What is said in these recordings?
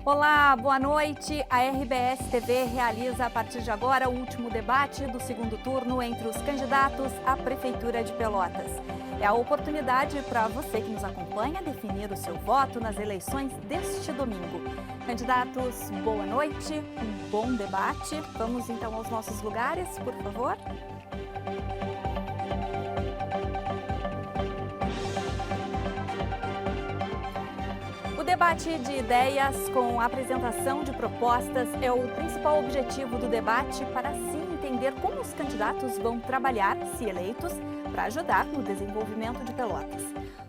Olá, boa noite. A RBS TV realiza a partir de agora o último debate do segundo turno entre os candidatos à Prefeitura de Pelotas. É a oportunidade para você que nos acompanha definir o seu voto nas eleições deste domingo. Candidatos, boa noite, um bom debate. Vamos então aos nossos lugares, por favor. O debate de ideias com a apresentação de propostas é o principal objetivo do debate para assim entender como os candidatos vão trabalhar, se eleitos, para ajudar no desenvolvimento de Pelotas.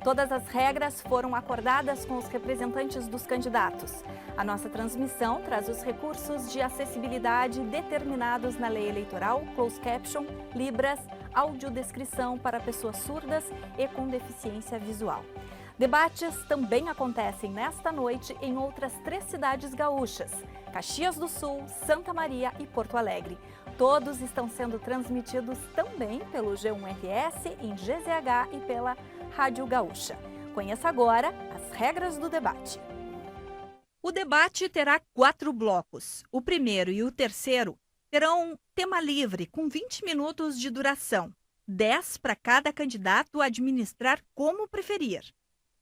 Todas as regras foram acordadas com os representantes dos candidatos. A nossa transmissão traz os recursos de acessibilidade determinados na lei eleitoral, closed caption, libras, audiodescrição para pessoas surdas e com deficiência visual. Debates também acontecem nesta noite em outras 3 cidades gaúchas, Caxias do Sul, Santa Maria e Porto Alegre. Todos estão sendo transmitidos também pelo G1RS, em GZH e pela Rádio Gaúcha. Conheça agora as regras do debate. O debate terá 4 blocos. O primeiro e o terceiro terão tema livre, com 20 minutos de duração, 10 para cada candidato administrar como preferir.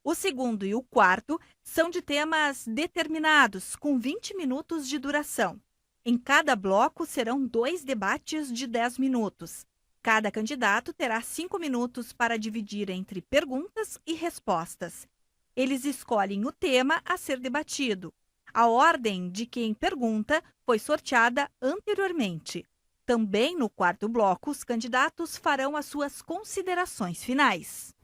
O segundo e o quarto são de temas determinados, com 20 minutos de duração. Em cada bloco serão 2 debates de 10 minutos. Cada candidato terá 5 minutos para dividir entre perguntas e respostas. Eles escolhem o tema a ser debatido. A ordem de quem pergunta foi sorteada anteriormente. Também no quarto bloco, os candidatos farão as suas considerações finais.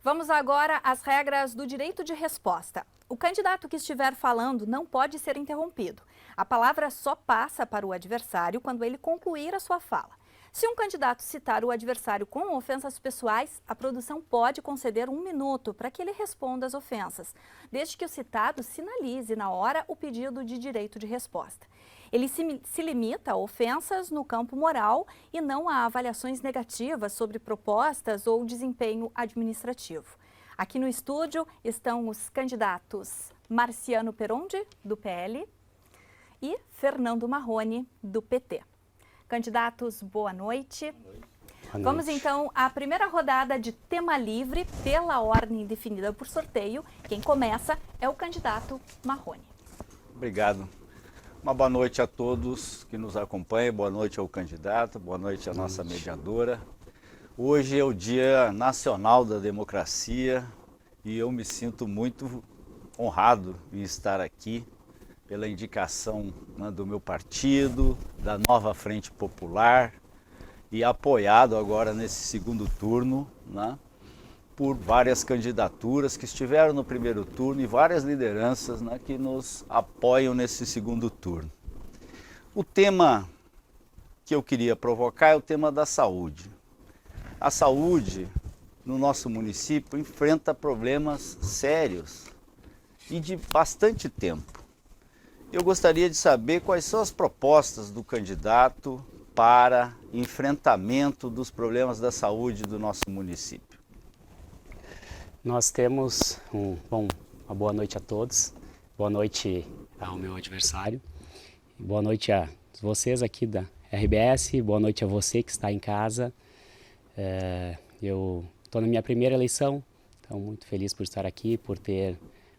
Vamos agora às regras do direito de resposta. O candidato que estiver falando não pode ser interrompido. A palavra só passa para o adversário quando ele concluir a sua fala. Se um candidato citar o adversário com ofensas pessoais, a produção pode conceder 1 minuto para que ele responda às ofensas, desde que o citado sinalize na hora o pedido de direito de resposta. Ele se limita a ofensas no campo moral e não a avaliações negativas sobre propostas ou desempenho administrativo. Aqui no estúdio estão os candidatos Marciano Perondi, do PL, e Fernando Marrone, do PT. Candidatos, boa noite. Vamos então à primeira rodada de tema livre, pela ordem definida por sorteio. Quem começa é o candidato Marrone. Obrigado. Uma boa noite a todos que nos acompanham, boa noite ao candidato, boa noite à nossa mediadora. Hoje é o Dia Nacional da Democracia e eu me sinto muito honrado em estar aqui pela indicação, né, do meu partido, da Nova Frente Popular e apoiado agora nesse segundo turno, né, por várias candidaturas que estiveram no primeiro turno e várias lideranças, né, que nos apoiam nesse segundo turno. O tema que eu queria provocar é o tema da saúde. A saúde no nosso município enfrenta problemas sérios e de bastante tempo. Eu gostaria de saber quais são as propostas do candidato para enfrentamento dos problemas da saúde do nosso município. Nós temos uma boa noite a todos, boa noite ao meu adversário, boa noite a vocês aqui da RBS, boa noite a você que está em casa. Eu estou na minha primeira eleição, então muito feliz por estar aqui, por ter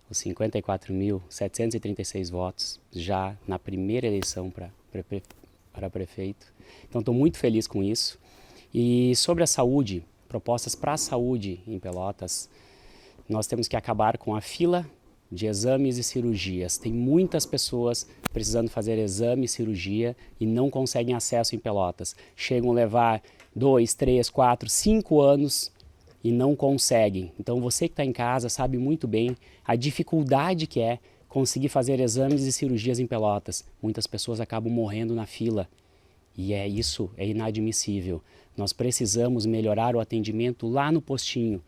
os 54.736 votos já na primeira eleição para prefeito. Então estou muito feliz com isso. E sobre a saúde, propostas para a saúde em Pelotas, nós temos que acabar com a fila de exames e cirurgias. Tem muitas pessoas precisando fazer exame e cirurgia e não conseguem acesso em Pelotas. Chegam a levar 2, 3, 4, 5 anos e não conseguem. Então você que está em casa sabe muito bem a dificuldade que é conseguir fazer exames e cirurgias em Pelotas. Muitas pessoas acabam morrendo na fila e isso é inadmissível. Nós precisamos melhorar o atendimento lá no postinho,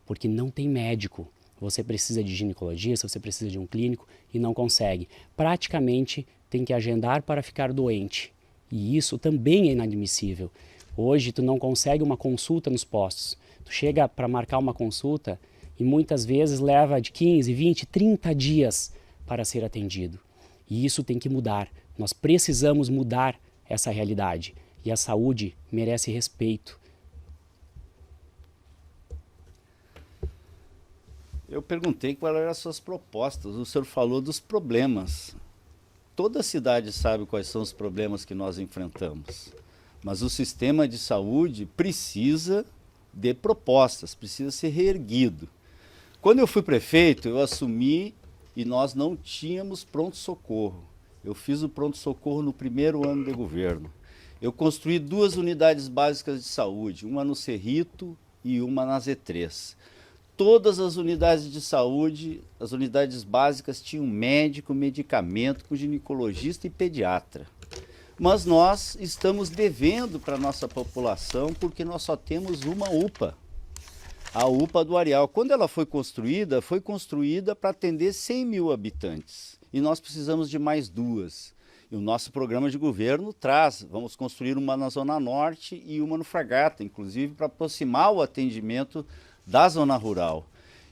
porque não tem médico. Você precisa de ginecologista, você precisa de um clínico e não consegue. Praticamente tem que agendar para ficar doente. E isso também é inadmissível. Hoje tu não consegue uma consulta nos postos. Tu chega para marcar uma consulta e muitas vezes leva de 15, 20, 30 dias para ser atendido. E isso tem que mudar. Nós precisamos mudar essa realidade. E a saúde merece respeito. Eu perguntei quais eram as suas propostas. O senhor falou dos problemas. Toda cidade sabe quais são os problemas que nós enfrentamos. Mas o sistema de saúde precisa de propostas, precisa ser reerguido. Quando eu fui prefeito, eu assumi e nós não tínhamos pronto-socorro. Eu fiz o pronto-socorro no primeiro ano de governo. Eu construí 2 unidades básicas de saúde, uma no Cerrito e uma na Z3. Todas as unidades de saúde, as unidades básicas, tinham médico, medicamento, com ginecologista e pediatra. Mas nós estamos devendo para a nossa população porque nós só temos uma UPA, a UPA do Areal. Quando ela foi construída para atender 100 mil habitantes. E nós precisamos de mais 2. E o nosso programa de governo traz, vamos construir uma na Zona Norte e uma no Fragata, inclusive para aproximar o atendimento da zona rural.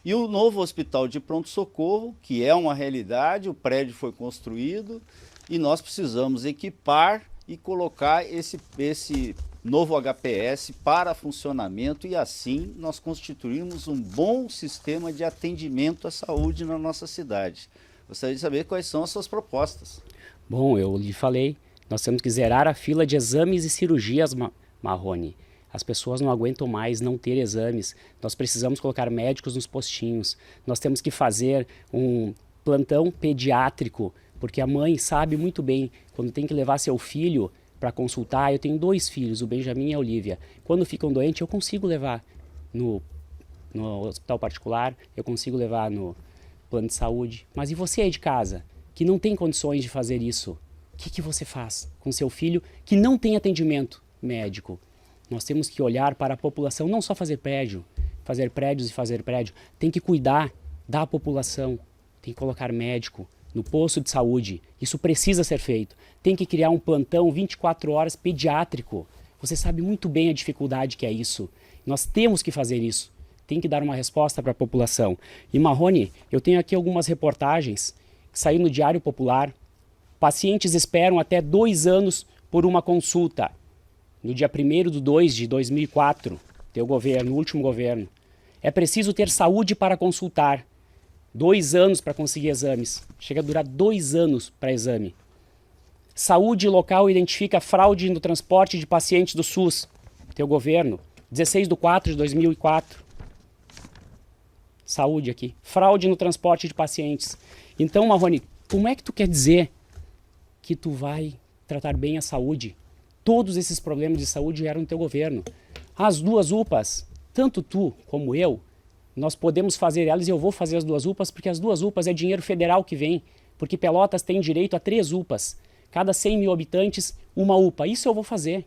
E o novo hospital de pronto-socorro, que é uma realidade, o prédio foi construído e nós precisamos equipar e colocar esse novo HPS para funcionamento e assim nós constituirmos um bom sistema de atendimento à saúde na nossa cidade. Gostaria de saber quais são as suas propostas. Bom, eu lhe falei, nós temos que zerar a fila de exames e cirurgias, Marrone. As pessoas não aguentam mais não ter exames. Nós precisamos colocar médicos nos postinhos. Nós temos que fazer um plantão pediátrico, porque a mãe sabe muito bem, quando tem que levar seu filho para consultar. Eu tenho 2 filhos, o Benjamin e a Olivia. Quando ficam doentes, eu consigo levar no hospital particular, eu consigo levar no plano de saúde. Mas e você aí de casa, que não tem condições de fazer isso? O que você faz com seu filho que não tem atendimento médico? Nós temos que olhar para a população, não só fazer prédios e fazer prédio. Tem que cuidar da população, tem que colocar médico no posto de saúde. Isso precisa ser feito. Tem que criar um plantão 24 horas pediátrico. Você sabe muito bem a dificuldade que é isso. Nós temos que fazer isso. Tem que dar uma resposta para a população. E Marrone, eu tenho aqui algumas reportagens que saíram no Diário Popular. Pacientes esperam até 2 anos por uma consulta. No dia 1º de 2004, teu governo, o último governo. É preciso ter saúde para consultar. 2 anos para conseguir exames. Chega a durar 2 anos para exame. Saúde local identifica fraude no transporte de pacientes do SUS. Teu governo, 16/4/2004. Saúde aqui. Fraude no transporte de pacientes. Então, Marrone, como é que tu quer dizer que tu vai tratar bem a saúde? Todos esses problemas de saúde eram no teu governo. As 2 UPAs, tanto tu como eu, nós podemos fazer elas e eu vou fazer as 2 UPAs porque as 2 UPAs é dinheiro federal que vem, porque Pelotas tem direito a 3 UPAs. Cada 100 mil habitantes, uma UPA. Isso eu vou fazer.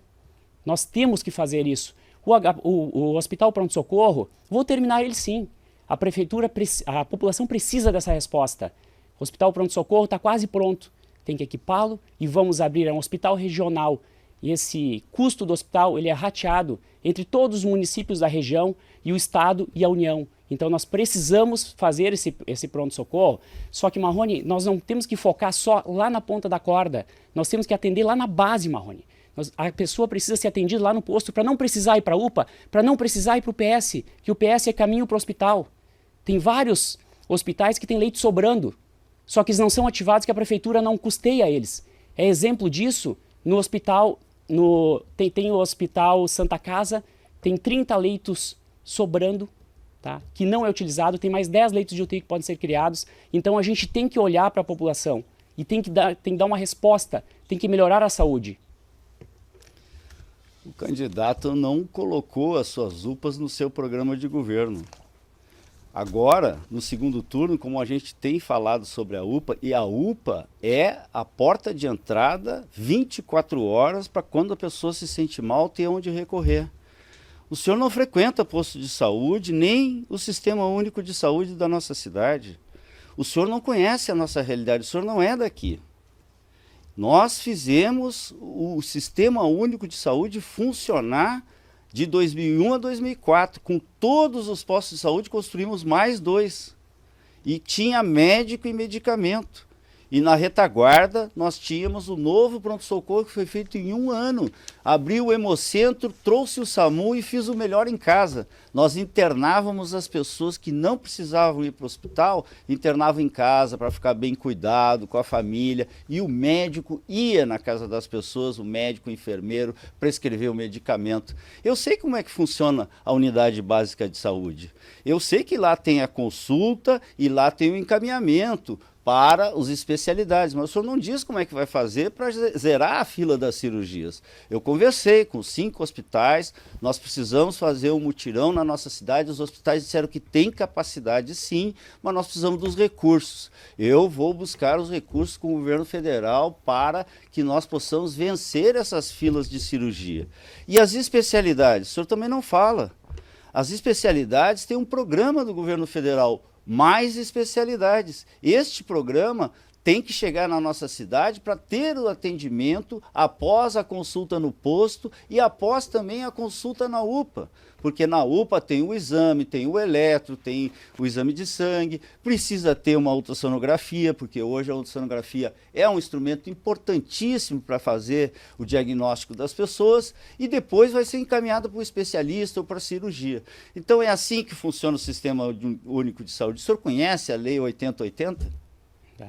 Nós temos que fazer isso. O Hospital Pronto-Socorro, vou terminar ele sim. A prefeitura, a população precisa dessa resposta. O Hospital Pronto-Socorro está quase pronto. Tem que equipá-lo e vamos abrir um hospital regional. E esse custo do hospital ele é rateado entre todos os municípios da região e o Estado e a União. Então nós precisamos fazer esse pronto-socorro, só que, Marrone, nós não temos que focar só lá na ponta da corda, nós temos que atender lá na base, Marrone. A pessoa precisa ser atendida lá no posto para não precisar ir para a UPA, para não precisar ir para o PS, que o PS é caminho para o hospital. Tem vários hospitais que têm leite sobrando, só que eles não são ativados, que a prefeitura não custeia eles. É exemplo disso no hospital, tem o Hospital Santa Casa, tem 30 leitos sobrando, tá? Que não é utilizado, tem mais 10 leitos de UTI que podem ser criados. Então a gente tem que olhar para a população e tem que dar uma resposta, tem que melhorar a saúde. O candidato não colocou as suas UPAs no seu programa de governo. Agora, no segundo turno, como a gente tem falado sobre a UPA, e a UPA é a porta de entrada 24 horas para quando a pessoa se sente mal ter onde recorrer. O senhor não frequenta posto de saúde, nem o Sistema Único de Saúde da nossa cidade. O senhor não conhece a nossa realidade, o senhor não é daqui. Nós fizemos o Sistema Único de Saúde funcionar De 2001 a 2004, com todos os postos de saúde, construímos mais 2. E tinha médico e medicamento. E na retaguarda, nós tínhamos o novo pronto-socorro que foi feito em 1 ano. Abri o Hemocentro, trouxe o SAMU e fiz o melhor em casa. Nós internávamos as pessoas que não precisavam ir para o hospital, internavam em casa para ficar bem cuidado com a família. E o médico ia na casa das pessoas, o médico, o enfermeiro, prescrever o medicamento. Eu sei como é que funciona a unidade básica de saúde. Eu sei que lá tem a consulta e lá tem o encaminhamento para as especialidades, mas o senhor não diz como é que vai fazer para zerar a fila das cirurgias. Eu conversei com 5 hospitais, nós precisamos fazer um mutirão na nossa cidade, os hospitais disseram que tem capacidade sim, mas nós precisamos dos recursos. Eu vou buscar os recursos com o governo federal para que nós possamos vencer essas filas de cirurgia. E as especialidades, o senhor também não fala. As especialidades têm um programa do governo federal, mais especialidades. Este programa tem que chegar na nossa cidade para ter o atendimento após a consulta no posto e após também a consulta na UPA. Porque na UPA tem o exame, tem o eletro, tem o exame de sangue, precisa ter uma ultrassonografia, porque hoje a ultrassonografia é um instrumento importantíssimo para fazer o diagnóstico das pessoas e depois vai ser encaminhado para o especialista ou para a cirurgia. Então é assim que funciona o Sistema Único de Saúde. O senhor conhece a Lei 8080? Tá.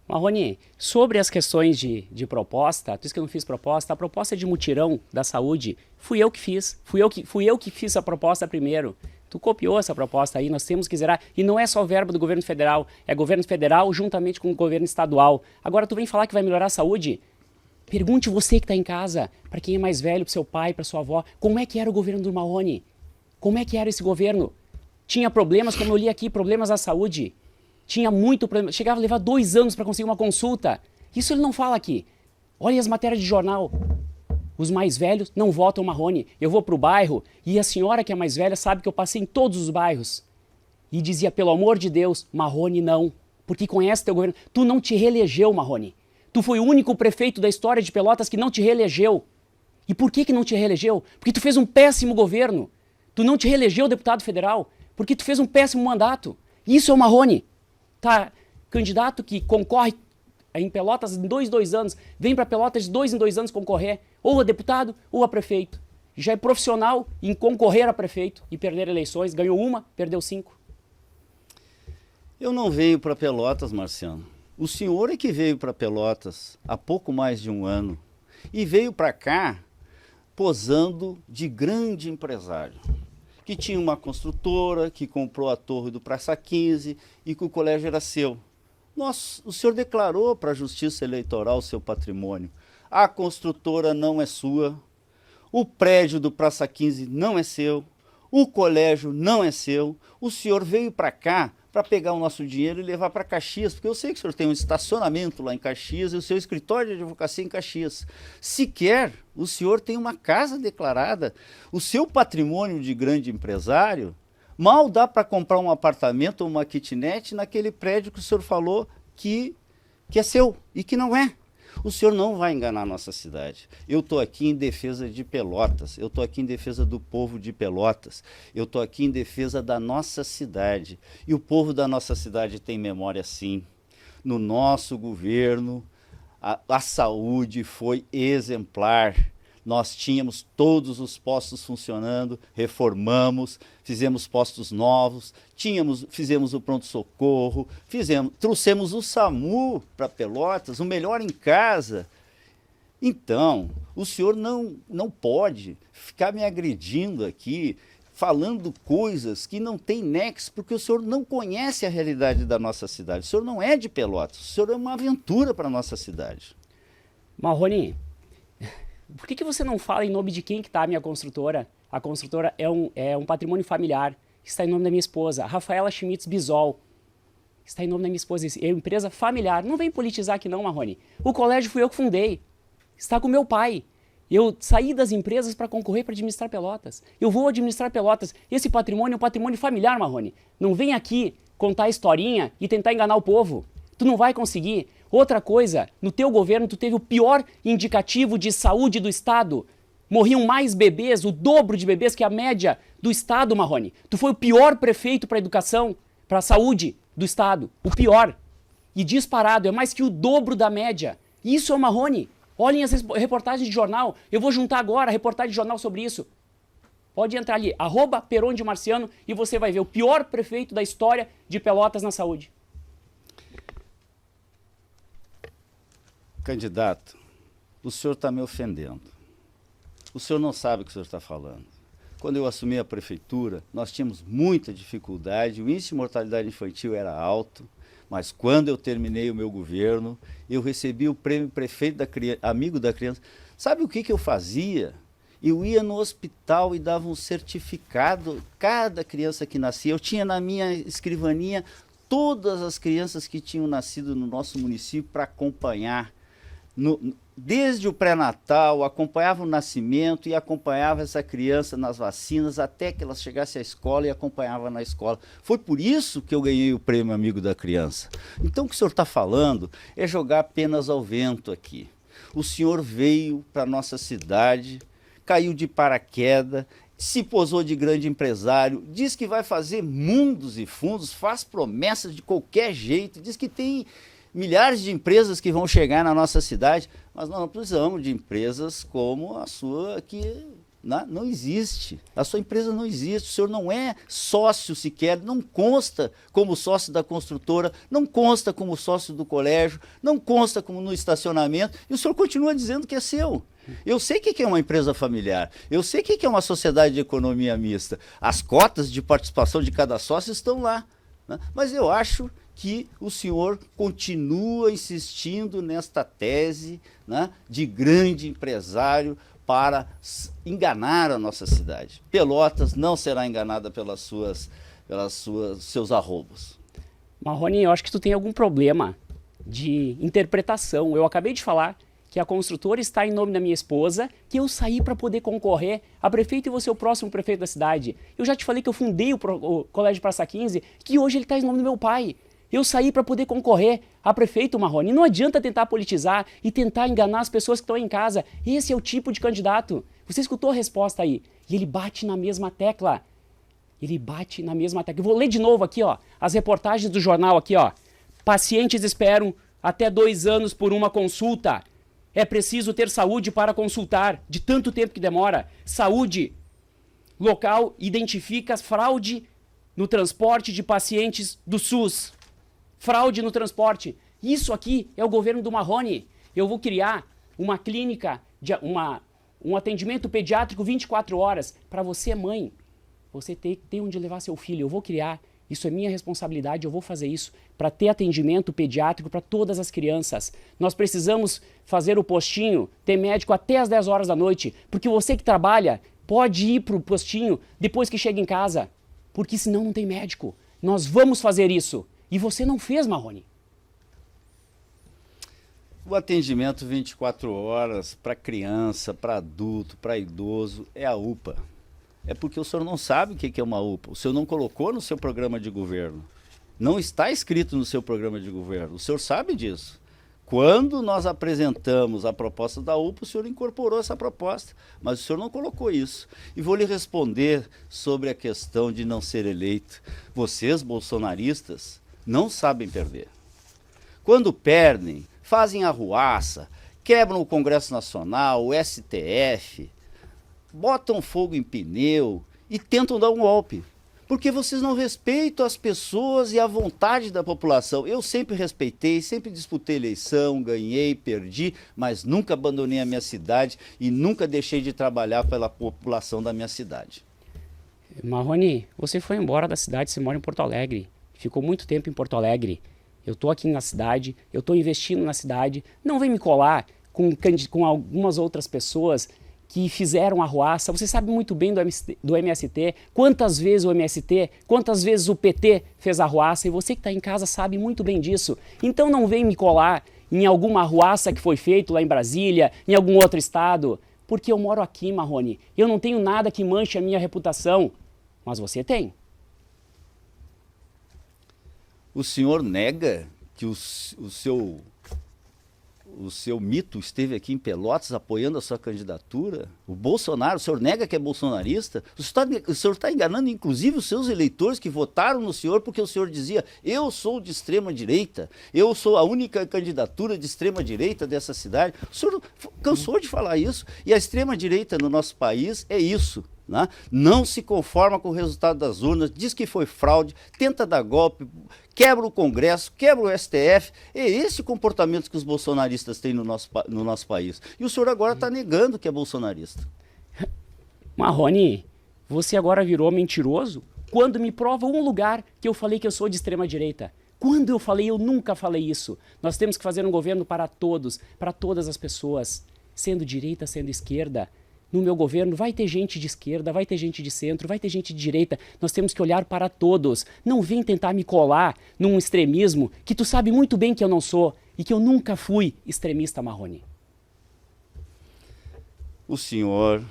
Marrone, sobre as questões de proposta, tu disse que eu não fiz proposta, a proposta de mutirão da saúde, fui eu que fiz, fui eu que fiz a proposta primeiro. Tu copiou essa proposta aí, nós temos que zerar, e não é só verba do governo federal, é governo federal juntamente com o governo estadual. Agora tu vem falar que vai melhorar a saúde? Pergunte você que está em casa, para quem é mais velho, para seu pai, para sua avó, como é que era o governo do Marrone? Como é que era esse governo? Tinha problemas, como eu li aqui, problemas da saúde. Tinha muito problema, chegava a levar 2 anos para conseguir uma consulta. Isso ele não fala aqui. Olha as matérias de jornal. Os mais velhos não votam Marrone. Eu vou para o bairro e a senhora que é mais velha sabe que eu passei em todos os bairros. E dizia, pelo amor de Deus, Marrone não. Porque conhece teu governo. Tu não te reelegeu, Marrone. Tu foi o único prefeito da história de Pelotas que não te reelegeu. E por que não te reelegeu? Porque tu fez um péssimo governo. Tu não te reelegeu deputado federal porque tu fez um péssimo mandato. Isso é o Marrone. Tá, candidato que concorre em Pelotas em 2 anos, vem para Pelotas de 2 em 2 anos concorrer, ou a deputado ou a prefeito. Já é profissional em concorrer a prefeito e perder eleições, ganhou 1, perdeu 5. Eu não venho para Pelotas, Marciano. O senhor é que veio para Pelotas há pouco mais de 1 ano e veio para cá posando de grande empresário, que tinha uma construtora, que comprou a torre do Praça 15 e que o colégio era seu. O senhor declarou para a Justiça Eleitoral seu patrimônio. A construtora não é sua, o prédio do Praça 15 não é seu, o colégio não é seu. O senhor veio para cá para pegar o nosso dinheiro e levar para Caxias, porque eu sei que o senhor tem um estacionamento lá em Caxias e o seu escritório de advocacia em Caxias. Sequer o senhor tem uma casa declarada. O seu patrimônio de grande empresário, mal dá para comprar um apartamento ou uma kitnet naquele prédio que o senhor falou que é seu e que não é. O senhor não vai enganar a nossa cidade. Eu estou aqui em defesa de Pelotas, eu estou aqui em defesa do povo de Pelotas, eu estou aqui em defesa da nossa cidade. E o povo da nossa cidade tem memória sim. No nosso governo, a saúde foi exemplar. Nós tínhamos todos os postos funcionando, reformamos, fizemos postos novos, fizemos o pronto-socorro, trouxemos o SAMU para Pelotas, o melhor em casa. Então, o senhor não pode ficar me agredindo aqui, falando coisas que não tem nexo, porque o senhor não conhece a realidade da nossa cidade. O senhor não é de Pelotas, o senhor é uma aventura para a nossa cidade. Marrone, por que você não fala em nome de quem que está a minha construtora? A construtora é um patrimônio familiar, está em nome da minha esposa, Rafaela Schmitz Bisol. Está em nome da minha esposa, é uma empresa familiar. Não vem politizar aqui não, Marrone. O colégio fui eu que fundei, está com meu pai. Eu saí das empresas para concorrer para administrar Pelotas. Eu vou administrar Pelotas. Esse patrimônio é um patrimônio familiar, Marrone. Não vem aqui contar historinha e tentar enganar o povo. Tu não vai conseguir. Outra coisa, no teu governo tu teve o pior indicativo de saúde do estado. Morriam mais bebês, o dobro de bebês que a média do estado, Marrone. Tu foi o pior prefeito para a educação, para a saúde do estado. O pior. E disparado, é mais que o dobro da média. Isso é o Marrone. Olhem as reportagens de jornal. Eu vou juntar agora a reportagem de jornal sobre isso. Pode entrar ali, @PerondeMarciano, e você vai ver o pior prefeito da história de Pelotas na saúde. Candidato, o senhor está me ofendendo. O senhor não sabe o que o senhor está falando. Quando eu assumi a prefeitura, nós tínhamos muita dificuldade, o índice de mortalidade infantil era alto, mas quando eu terminei o meu governo, eu recebi o prêmio prefeito amigo da criança. Sabe o que eu fazia? Eu ia no hospital e dava um certificado, cada criança que nascia. Eu tinha na minha escrivaninha todas as crianças que tinham nascido no nosso município para acompanhar. Desde o pré-natal, acompanhava o nascimento e acompanhava essa criança nas vacinas até que ela chegasse à escola e acompanhava na escola. Foi por isso que eu ganhei o prêmio Amigo da Criança. Então o que o senhor está falando é jogar apenas ao vento aqui. O senhor veio para a nossa cidade, caiu de paraquedas, se posou de grande empresário, diz que vai fazer mundos e fundos, faz promessas de qualquer jeito, diz que tem milhares de empresas que vão chegar na nossa cidade, mas nós não precisamos de empresas como a sua, que não existe. A sua empresa não existe, o senhor não é sócio sequer, não consta como sócio da construtora, não consta como sócio do colégio, não consta como no estacionamento, e o senhor continua dizendo que é seu. Eu sei o que é uma empresa familiar, eu sei o que é uma sociedade de economia mista. As cotas de participação de cada sócio estão lá, né? Mas eu acho que o senhor continua insistindo nesta tese, né, de grande empresário para enganar a nossa cidade. Pelotas não será enganada pelos seus arroubos. Marrone, eu acho que tu tem algum problema de interpretação. Eu acabei de falar que a construtora está em nome da minha esposa, que eu saí para poder concorrer a prefeito e vou ser o próximo prefeito da cidade. Eu já te falei que eu fundei o Colégio Praça 15, que hoje ele está em nome do meu pai. Eu saí para poder concorrer a prefeito, Marrone. Não adianta tentar politizar e tentar enganar as pessoas que estão em casa. Esse é o tipo de candidato. Você escutou a resposta aí. E ele bate na mesma tecla. Ele bate na mesma tecla. Eu vou ler de novo aqui, ó, as reportagens do jornal aqui, ó. Pacientes esperam até 2 anos por uma consulta. É preciso ter saúde para consultar, de tanto tempo que demora. Saúde local identifica fraude no transporte de pacientes do SUS. Fraude no transporte. Isso aqui é o governo do Marrone. Eu vou criar uma clínica, um atendimento pediátrico 24 horas. Para você, mãe, você tem onde levar seu filho. Eu vou criar. Isso é minha responsabilidade, eu vou fazer isso para ter atendimento pediátrico para todas as crianças. Nós precisamos fazer o postinho, ter médico até às 10 horas da noite, porque você que trabalha pode ir para o postinho depois que chega em casa, porque senão não tem médico. Nós vamos fazer isso. E você não fez, Marrone. O atendimento 24 horas para criança, para adulto, para idoso é a UPA. É porque o senhor não sabe o que é uma UPA. O senhor não colocou no seu programa de governo. Não está escrito no seu programa de governo. O senhor sabe disso. Quando nós apresentamos a proposta da UPA, o senhor incorporou essa proposta, mas o senhor não colocou isso. E vou lhe responder sobre a questão de não ser eleito. Vocês, bolsonaristas, não sabem perder. Quando perdem, fazem arruaça, quebram o Congresso Nacional, o STF, botam fogo em pneu e tentam dar um golpe. Porque vocês não respeitam as pessoas e a vontade da população. Eu sempre respeitei, sempre disputei eleição, ganhei, perdi, mas nunca abandonei a minha cidade e nunca deixei de trabalhar pela população da minha cidade. Marrone, você foi embora da cidade, você mora em Porto Alegre. Ficou muito tempo em Porto Alegre. Eu estou aqui na cidade, eu estou investindo na cidade. Não vem me colar com algumas outras pessoas que fizeram arruaça. Você sabe muito bem do MST, quantas vezes o MST, quantas vezes o PT fez arruaça, e você que está em casa sabe muito bem disso. Então não vem me colar em alguma arruaça que foi feita lá em Brasília, em algum outro estado, porque eu moro aqui, Marrone. Eu não tenho nada que manche a minha reputação, mas você tem. O senhor nega que o o seu mito esteve aqui em Pelotas apoiando a sua candidatura? O Bolsonaro, o senhor nega que é bolsonarista? O senhor está enganando inclusive os seus eleitores que votaram no senhor porque o senhor dizia: eu sou de extrema direita, eu sou a única candidatura de extrema direita dessa cidade. O senhor cansou de falar isso, e a extrema direita no nosso país é isso. Né? Não se conforma com o resultado das urnas, diz que foi fraude, tenta dar golpe, quebra o Congresso, quebra o STF. É esse o comportamento que os bolsonaristas têm no nosso país. E o senhor agora está negando que é bolsonarista. Marrone, você agora virou mentiroso quando me prova um lugar que eu falei que eu sou de extrema direita. Quando eu falei, eu nunca falei isso. Nós temos que fazer um governo para todos, para todas as pessoas, sendo direita, sendo esquerda. No meu governo vai ter gente de esquerda, vai ter gente de centro, vai ter gente de direita. Nós temos que olhar para todos. Não vem tentar me colar num extremismo que tu sabe muito bem que eu não sou e que eu nunca fui extremista, Marrone. O senhor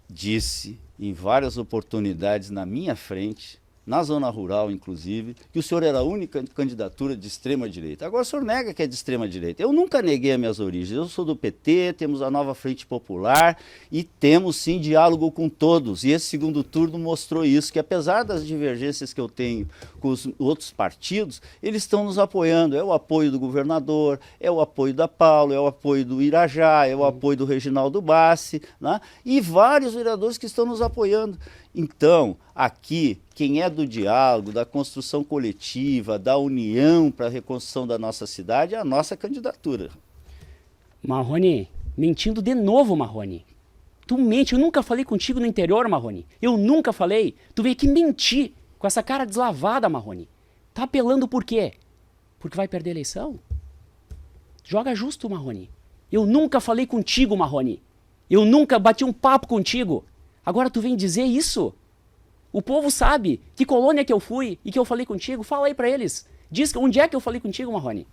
disse em várias oportunidades na minha frente, na zona rural inclusive, que o senhor era a única candidatura de extrema-direita. Agora o senhor nega que é de extrema-direita. Eu nunca neguei as minhas origens. Eu sou do PT, temos a Nova Frente Popular e temos sim diálogo com todos. E esse segundo turno mostrou isso, que apesar das divergências que eu tenho com os outros partidos, eles estão nos apoiando. É o apoio do governador, é o apoio da Paulo, é o apoio do Irajá, é o apoio do Reginaldo Bassi, né? E vários vereadores que estão nos apoiando. Então, aqui, quem é do diálogo, da construção coletiva, da união para a reconstrução da nossa cidade, é a nossa candidatura. Marrone, mentindo de novo, Marrone. Tu mente, eu nunca falei contigo no interior, Marrone. Eu nunca falei. Tu veio aqui mentir com essa cara deslavada, Marrone. Tá apelando por quê? Porque vai perder a eleição? Joga justo, Marrone. Eu nunca falei contigo, Marrone. Eu nunca bati um papo contigo. Agora tu vem dizer isso? O povo sabe que colônia que eu fui e que eu falei contigo. Fala aí pra eles. Diz onde é que eu falei contigo, Marrone.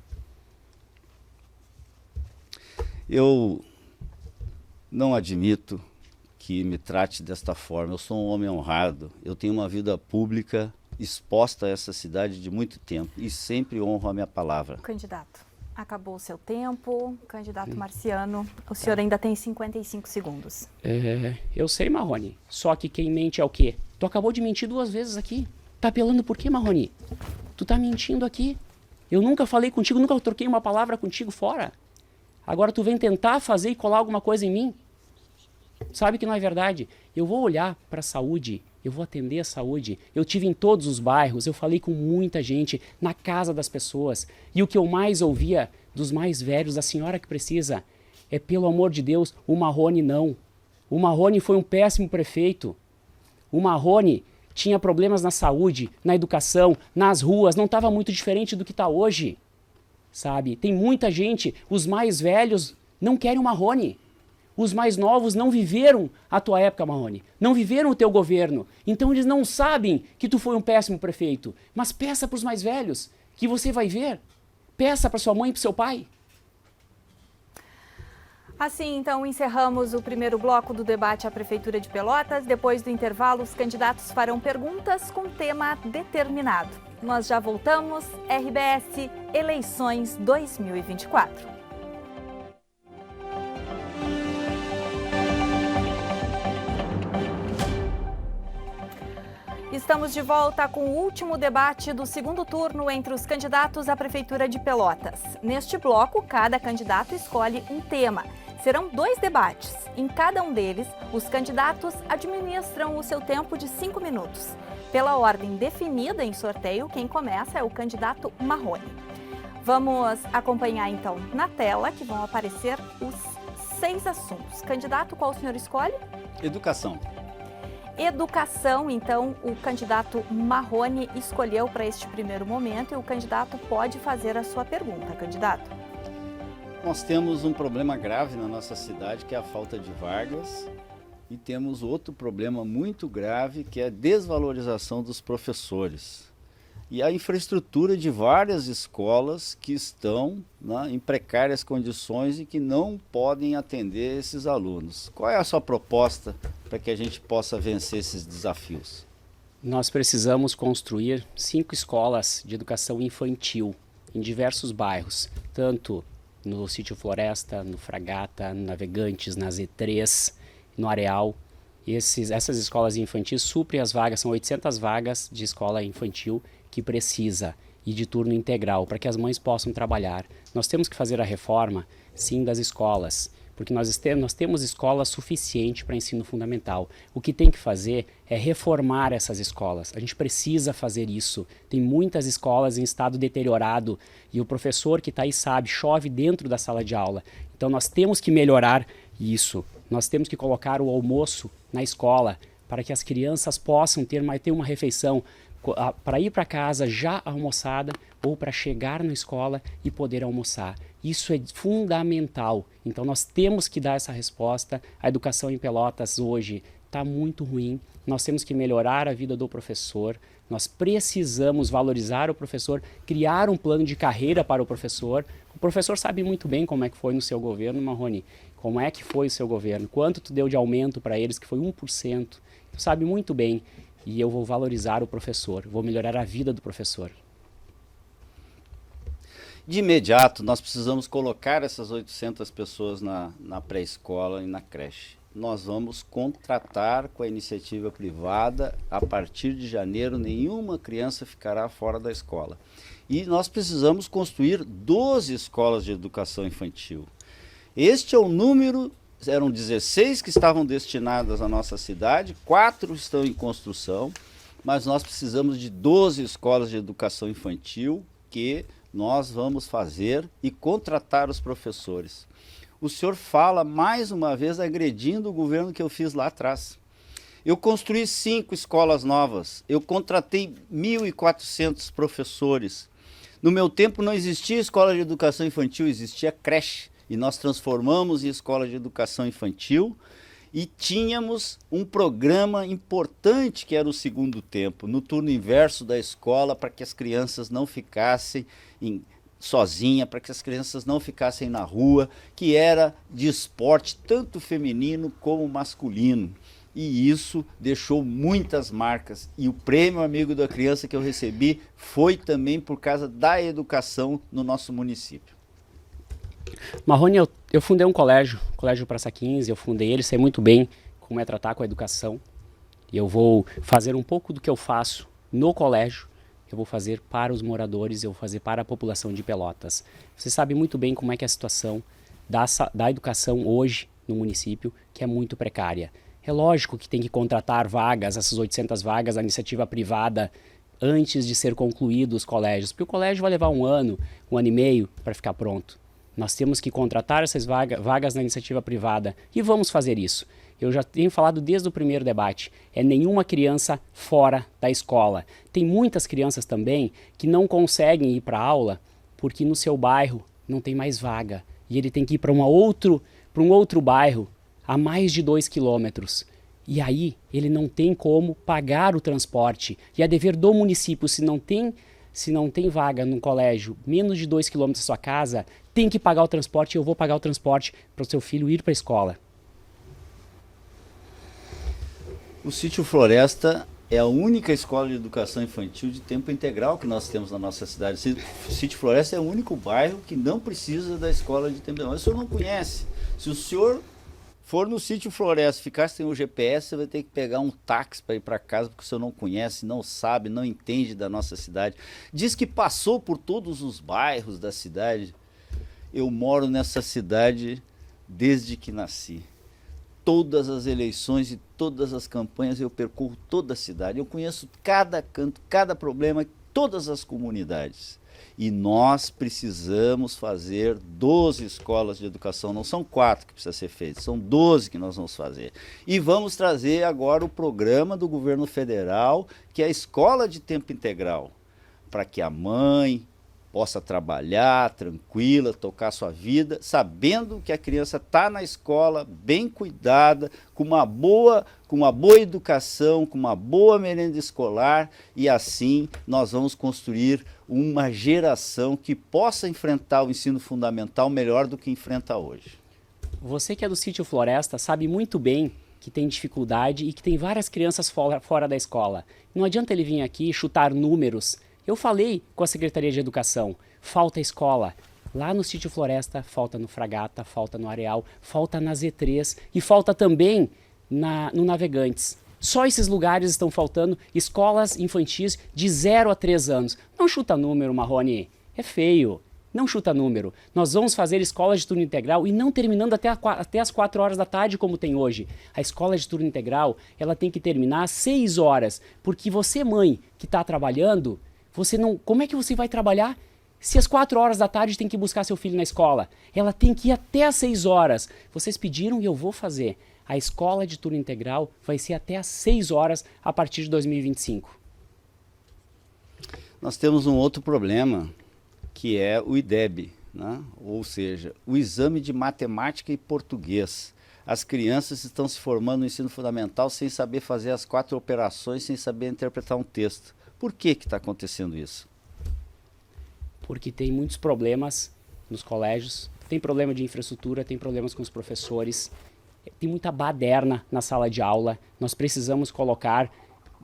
Eu não admito que me trate desta forma. Eu sou um homem honrado. Eu tenho uma vida pública exposta a essa cidade de muito tempo e sempre honro a minha palavra. Candidato, acabou o seu tempo. Candidato Marciano, o senhor ainda tem 55 segundos. Eu sei, Marrone. Só que quem mente é o quê? Tu acabou de mentir 2 vezes aqui. Tá apelando por quê, Marrone? Tu tá mentindo aqui. Eu nunca falei contigo, nunca troquei uma palavra contigo fora. Agora tu vem tentar fazer e colar alguma coisa em mim. Sabe que não é verdade. Eu vou olhar para a saúde, eu vou atender a saúde. Eu tive em todos os bairros, eu falei com muita gente, na casa das pessoas. E o que eu mais ouvia dos mais velhos, da senhora que precisa, é: pelo amor de Deus, o Marrone não. O Marrone foi um péssimo prefeito. O Marrone tinha problemas na saúde, na educação, nas ruas, não estava muito diferente do que está hoje. Sabe? Tem muita gente, os mais velhos não querem o Marrone. Os mais novos não viveram a tua época, Marrone. Não viveram o teu governo. Então eles não sabem que tu foi um péssimo prefeito. Mas peça para os mais velhos, que você vai ver. Peça para sua mãe e para seu pai. Assim, então, encerramos o primeiro bloco do debate à Prefeitura de Pelotas. Depois do intervalo, os candidatos farão perguntas com tema determinado. Nós já voltamos. RBS Eleições 2024. Estamos de volta com o último debate do segundo turno entre os candidatos à Prefeitura de Pelotas. Neste bloco, cada candidato escolhe um tema. Serão 2 debates. Em cada um deles, os candidatos administram o seu tempo de 5 minutos. Pela ordem definida em sorteio, quem começa é o candidato Marrone. Vamos acompanhar então na tela que vão aparecer os 6 assuntos. Candidato, qual o senhor escolhe? Educação. Educação, então, o candidato Marrone escolheu para este primeiro momento e o candidato pode fazer a sua pergunta. Candidato. Nós temos um problema grave na nossa cidade, que é a falta de vagas, e temos outro problema muito grave, que é a desvalorização dos professores. E a infraestrutura de várias escolas que estão, né, em precárias condições e que não podem atender esses alunos. Qual é a sua proposta para que a gente possa vencer esses desafios? Nós precisamos construir 5 escolas de educação infantil em diversos bairros, tanto no Sítio Floresta, no Fragata, no Navegantes, na Z3, no Areal. Essas escolas infantis suprem as vagas, são 800 vagas de escola infantil que precisa, e de turno integral, para que as mães possam trabalhar. Nós temos que fazer a reforma, sim, das escolas, porque nós temos escola suficiente para ensino fundamental. O que tem que fazer é reformar essas escolas. A gente precisa fazer isso. Tem muitas escolas em estado deteriorado e o professor que está aí sabe, chove dentro da sala de aula. Então nós temos que melhorar isso. Nós temos que colocar o almoço na escola para que as crianças possam ter uma refeição para ir para casa já almoçada ou para chegar na escola e poder almoçar. Isso é fundamental. Então nós temos que dar essa resposta. A educação em Pelotas hoje está muito ruim. Nós temos que melhorar a vida do professor. Nós precisamos valorizar o professor, criar um plano de carreira para o professor. O professor sabe muito bem como é que foi no seu governo, Marrone. Como é que foi o seu governo? Quanto tu deu de aumento para eles, que foi 1%. Tu sabe muito bem. E eu vou valorizar o professor, vou melhorar a vida do professor. De imediato, nós precisamos colocar essas 800 pessoas na pré-escola e na creche. Nós vamos contratar com a iniciativa privada. A partir de janeiro, nenhuma criança ficará fora da escola. E nós precisamos construir 12 escolas de educação infantil. Este é o número. Eram 16 que estavam destinadas à nossa cidade, 4 estão em construção, mas nós precisamos de 12 escolas de educação infantil que nós vamos fazer e contratar os professores. O senhor fala mais uma vez agredindo o governo que eu fiz lá atrás. Eu construí 5 escolas novas, eu contratei 1.400 professores. No meu tempo não existia escola de educação infantil, existia creche. E nós transformamos em escola de educação infantil e tínhamos um programa importante que era o segundo tempo, no turno inverso da escola, para que as crianças não ficassem sozinhas, para que as crianças não ficassem na rua, que era de esporte tanto feminino como masculino. E isso deixou muitas marcas. E o prêmio Amigo da Criança que eu recebi foi também por causa da educação no nosso município. Marrone, eu fundei um colégio, Colégio Praça 15, eu fundei ele, sei muito bem como é tratar com a educação. E eu vou fazer um pouco do que eu faço no colégio, eu vou fazer para os moradores, eu vou fazer para a população de Pelotas. Você sabe muito bem como é que é a situação da educação hoje no município, que é muito precária. É lógico que tem que contratar vagas, essas 800 vagas da iniciativa privada, antes de ser concluídos os colégios, porque o colégio vai levar um ano e meio para ficar pronto. Nós temos que contratar essas vagas na iniciativa privada e vamos fazer isso. Eu já tenho falado desde o primeiro debate, é nenhuma criança fora da escola. Tem muitas crianças também que não conseguem ir para a aula porque no seu bairro não tem mais vaga. E ele tem que ir para um outro bairro a mais de 2 quilômetros. E aí ele não tem como pagar o transporte. E é dever do município, se não tem vaga no colégio menos de 2 quilômetros da sua casa, tem que pagar o transporte, eu vou pagar o transporte para o seu filho ir para a escola. O Sítio Floresta é a única escola de educação infantil de tempo integral que nós temos na nossa cidade. O Sítio Floresta é o único bairro que não precisa da escola de tempo integral. Mas o senhor não conhece. Se o senhor for no Sítio Floresta, ficar sem o GPS, você vai ter que pegar um táxi para ir para casa, porque o senhor não conhece, não sabe, não entende da nossa cidade. Diz que passou por todos os bairros da cidade. Eu moro nessa cidade desde que nasci. Todas as eleições e todas as campanhas eu percorro toda a cidade. Eu conheço cada canto, cada problema, todas as comunidades. E nós precisamos fazer 12 escolas de educação, não são 4 que precisa ser feito, são 12 que nós vamos fazer. E vamos trazer agora o programa do governo federal, que é a escola de tempo integral, para que a mãe possa trabalhar tranquila, tocar sua vida, sabendo que a criança está na escola, bem cuidada, com uma boa educação, com uma boa merenda escolar, e assim nós vamos construir uma geração que possa enfrentar o ensino fundamental melhor do que enfrenta hoje. Você que é do Sítio Floresta sabe muito bem que tem dificuldade e que tem várias crianças fora da escola. Não adianta ele vir aqui chutar números. Eu falei com a Secretaria de Educação, falta escola. Lá no Sítio Floresta, falta no Fragata, falta no Areal, falta na Z3 e falta também no Navegantes. Só esses lugares estão faltando, escolas infantis de 0 a 3 anos. Não chuta número, Marrone, é feio. Não chuta número. Nós vamos fazer escola de turno integral e não terminando até as 4 horas da tarde, como tem hoje. A escola de turno integral, ela tem que terminar às 6 horas, porque você, mãe, que está trabalhando, como é que você vai trabalhar se às 4 horas da tarde tem que buscar seu filho na escola? Ela tem que ir até às 6 horas. Vocês pediram e eu vou fazer. A escola de turno integral vai ser até às 6 horas a partir de 2025. Nós temos um outro problema, que é o IDEB, né? Ou seja, o exame de matemática e português. As crianças estão se formando no ensino fundamental sem saber fazer as 4 operações, sem saber interpretar um texto. Por que está acontecendo isso? Porque tem muitos problemas nos colégios, tem problema de infraestrutura, tem problemas com os professores, tem muita baderna na sala de aula. Nós precisamos colocar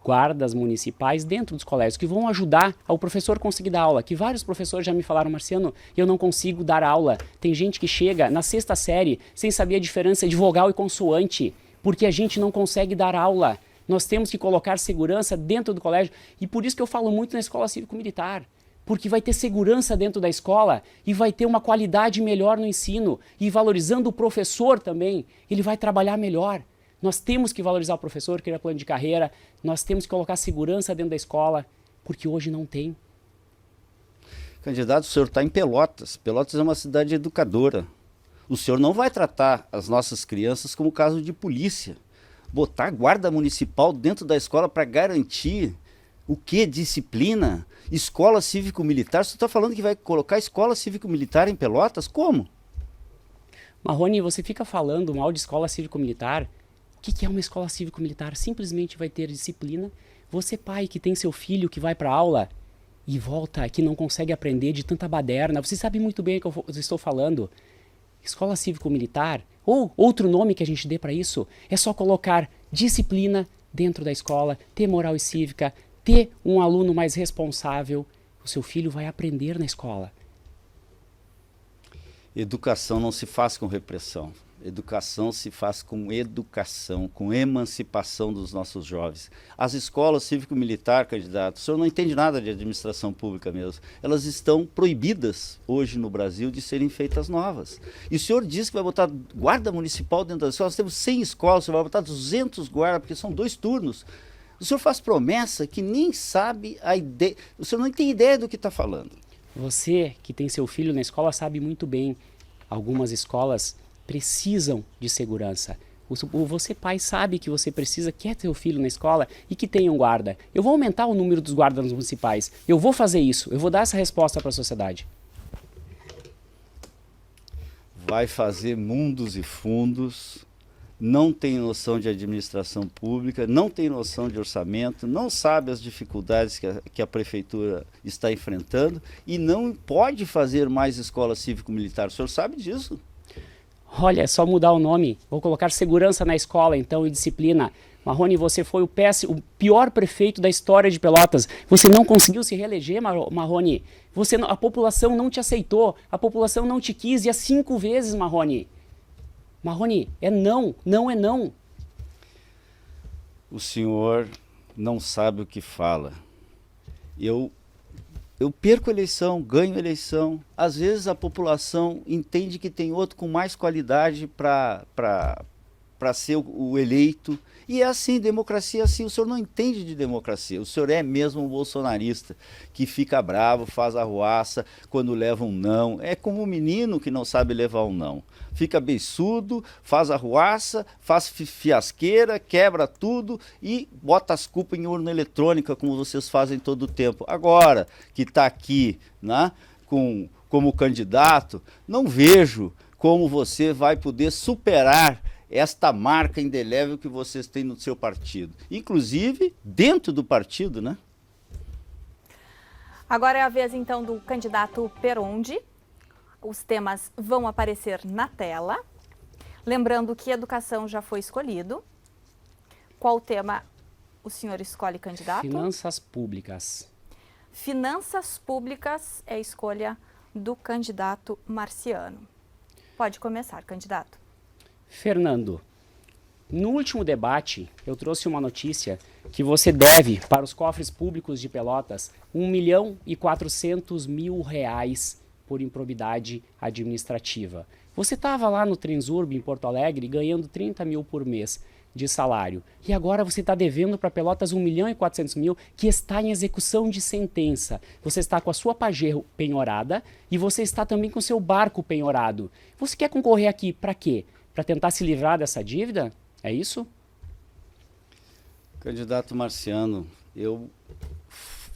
guardas municipais dentro dos colégios que vão ajudar ao professor conseguir dar aula, que vários professores já me falaram, Marciano, eu não consigo dar aula. Tem gente que chega na 6ª série sem saber a diferença de vogal e consoante, porque a gente não consegue dar aula. Nós temos que colocar segurança dentro do colégio e por isso que eu falo muito na escola cívico-militar, porque vai ter segurança dentro da escola e vai ter uma qualidade melhor no ensino e valorizando o professor também, ele vai trabalhar melhor. Nós temos que valorizar o professor, criar plano de carreira, nós temos que colocar segurança dentro da escola, porque hoje não tem. Candidato, o senhor está em Pelotas. Pelotas é uma cidade educadora. O senhor não vai tratar as nossas crianças como caso de polícia. Botar guarda municipal dentro da escola para garantir o quê? Disciplina? Escola cívico-militar? Você está falando que vai colocar escola cívico-militar em Pelotas? Como? Marrone, você fica falando mal de escola cívico-militar. O que é uma escola cívico-militar? Simplesmente vai ter disciplina. Você, pai, que tem seu filho que vai para aula e volta, que não consegue aprender de tanta baderna, você sabe muito bem o que eu estou falando. Escola cívico-militar, ou outro nome que a gente dê para isso, é só colocar disciplina dentro da escola, ter moral e cívica, ter um aluno mais responsável. O seu filho vai aprender na escola. Educação não se faz com repressão. Educação se faz com educação, com emancipação dos nossos jovens. As escolas cívico-militar, candidato, o senhor não entende nada de administração pública mesmo. Elas estão proibidas hoje no Brasil de serem feitas novas. E o senhor diz que vai botar guarda municipal dentro das escolas. Nós temos 100 escolas, o senhor vai botar 200 guardas, porque são 2 turnos. O senhor faz promessa que nem sabe a ideia. O senhor não tem ideia do que está falando. Você que tem seu filho na escola sabe muito bem. Algumas escolas precisam de segurança. Você, pai, sabe que você precisa, quer ter o filho na escola e que tenha um guarda. Eu vou aumentar o número dos guardas municipais. Eu vou fazer isso. Eu vou dar essa resposta para a sociedade. Vai fazer mundos e fundos, não tem noção de administração pública, não tem noção de orçamento, não sabe as dificuldades que a prefeitura está enfrentando e não pode fazer mais escola cívico-militar. O senhor sabe disso? Olha, é só mudar o nome. Vou colocar segurança na escola, então, e disciplina. Marrone, você foi o pior prefeito da história de Pelotas. Você não conseguiu se reeleger, Marrone. A população não te aceitou. A população não te quis. E é 5 vezes, Marrone. Marrone, é não. Não é não. O senhor não sabe o que fala. Eu perco eleição, ganho eleição. Às vezes a população entende que tem outro com mais qualidade para ser o eleito. E é assim, democracia é assim. O senhor não entende de democracia. O senhor é mesmo um bolsonarista que fica bravo, faz arruaça quando leva um não. É como um menino que não sabe levar um não. Fica beiçudo, faz arruaça, faz fiasqueira, quebra tudo e bota as culpas em urna eletrônica, como vocês fazem todo o tempo. Agora que está aqui, né, como candidato, não vejo como você vai poder superar esta marca indelével que vocês têm no seu partido. Inclusive, dentro do partido, né? Agora é a vez, então, do candidato Perondi. Os temas vão aparecer na tela. Lembrando que educação já foi escolhido. Qual tema o senhor escolhe, candidato? Finanças públicas. Finanças públicas é a escolha do candidato Marciano. Pode começar, candidato. Fernando, no último debate eu trouxe uma notícia que você deve para os cofres públicos de Pelotas R$1.400.000 por improbidade administrativa. Você estava lá no Transurb em Porto Alegre ganhando 30 mil por mês de salário. E agora você está devendo para Pelotas 1.400.000 que está em execução de sentença. Você está com a sua Pajero penhorada e você está também com o seu barco penhorado. Você quer concorrer aqui para quê? Para tentar se livrar dessa dívida? É isso? Candidato Marciano, eu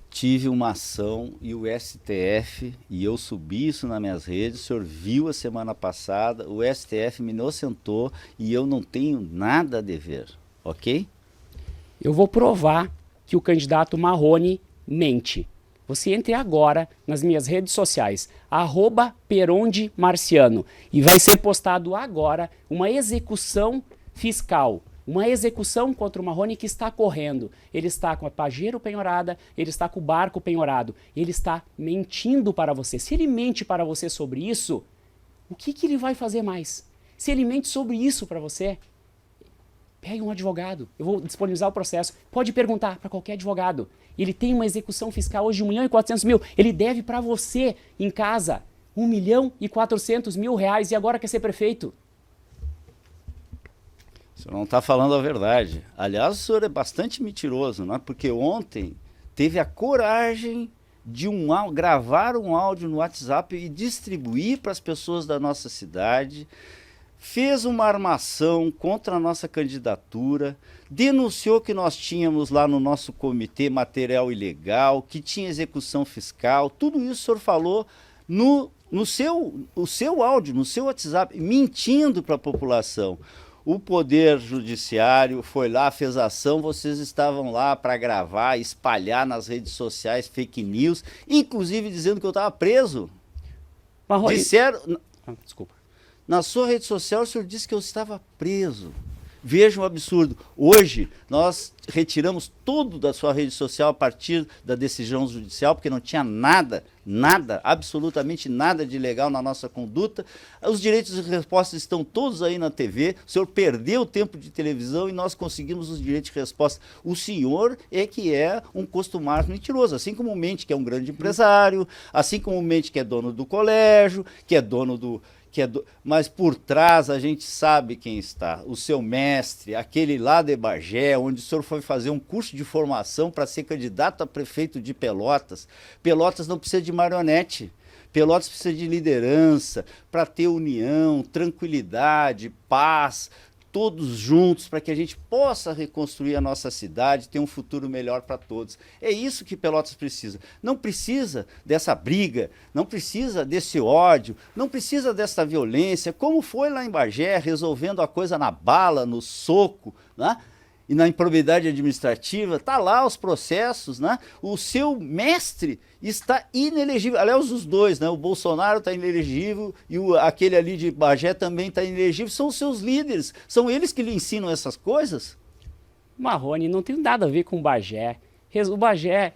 tive uma ação e o STF, e eu subi isso nas minhas redes, o senhor viu a semana passada, o STF me inocentou e eu não tenho nada a dever, ok? Eu vou provar que o candidato Marrone mente. Você entre agora nas minhas redes sociais, @perondemarciano, e vai ser postado agora uma execução fiscal. Uma execução contra o Marrone que está correndo. Ele está com a Pajero penhorada, ele está com o barco penhorado. Ele está mentindo para você. Se ele mente para você sobre isso, o que ele vai fazer mais? Se ele mente sobre isso para você, pegue um advogado. Eu vou disponibilizar o processo. Pode perguntar para qualquer advogado. Ele tem uma execução fiscal hoje de R$1.400.000. Ele deve para você em casa R$1.400.000 e agora quer ser prefeito. O senhor não está falando a verdade. Aliás, o senhor é bastante mentiroso, não é? Porque ontem teve a coragem de gravar um áudio no WhatsApp e distribuir para as pessoas da nossa cidade, fez uma armação contra a nossa candidatura, denunciou que nós tínhamos lá no nosso comitê material ilegal, que tinha execução fiscal, tudo isso o senhor falou no seu áudio, no seu WhatsApp, mentindo para a população. O Poder Judiciário foi lá, fez ação, vocês estavam lá para gravar, espalhar nas redes sociais fake news, inclusive dizendo que eu estava preso. Marrone... Disseram... desculpa. Na sua rede social o senhor disse que eu estava preso. Veja um absurdo. Hoje nós retiramos tudo da sua rede social a partir da decisão judicial, porque não tinha nada, absolutamente nada de ilegal na nossa conduta. Os direitos de resposta estão todos aí na TV. O senhor perdeu o tempo de televisão e nós conseguimos os direitos de resposta. O senhor é que é um costumar mentiroso, assim como o mente que é um grande empresário, assim como o mente que é dono do colégio, que é dono do... Mas por trás a gente sabe quem está, o seu mestre, aquele lá de Bagé, onde o senhor foi fazer um curso de formação para ser candidato a prefeito de Pelotas. Pelotas não precisa de marionete, Pelotas precisa de liderança, para ter união, tranquilidade, paz, todos juntos, para que a gente possa reconstruir a nossa cidade, ter um futuro melhor para todos. É isso que Pelotas precisa. Não precisa dessa briga, não precisa desse ódio, não precisa dessa violência, como foi lá em Bagé, resolvendo a coisa na bala, no soco, né? E na improbidade administrativa, está lá os processos, né? O seu mestre está inelegível. Aliás, os dois, né? O Bolsonaro está inelegível e aquele ali de Bagé também está inelegível. São os seus líderes, são eles que lhe ensinam essas coisas? Marrone, não tem nada a ver com Bagé. O Bagé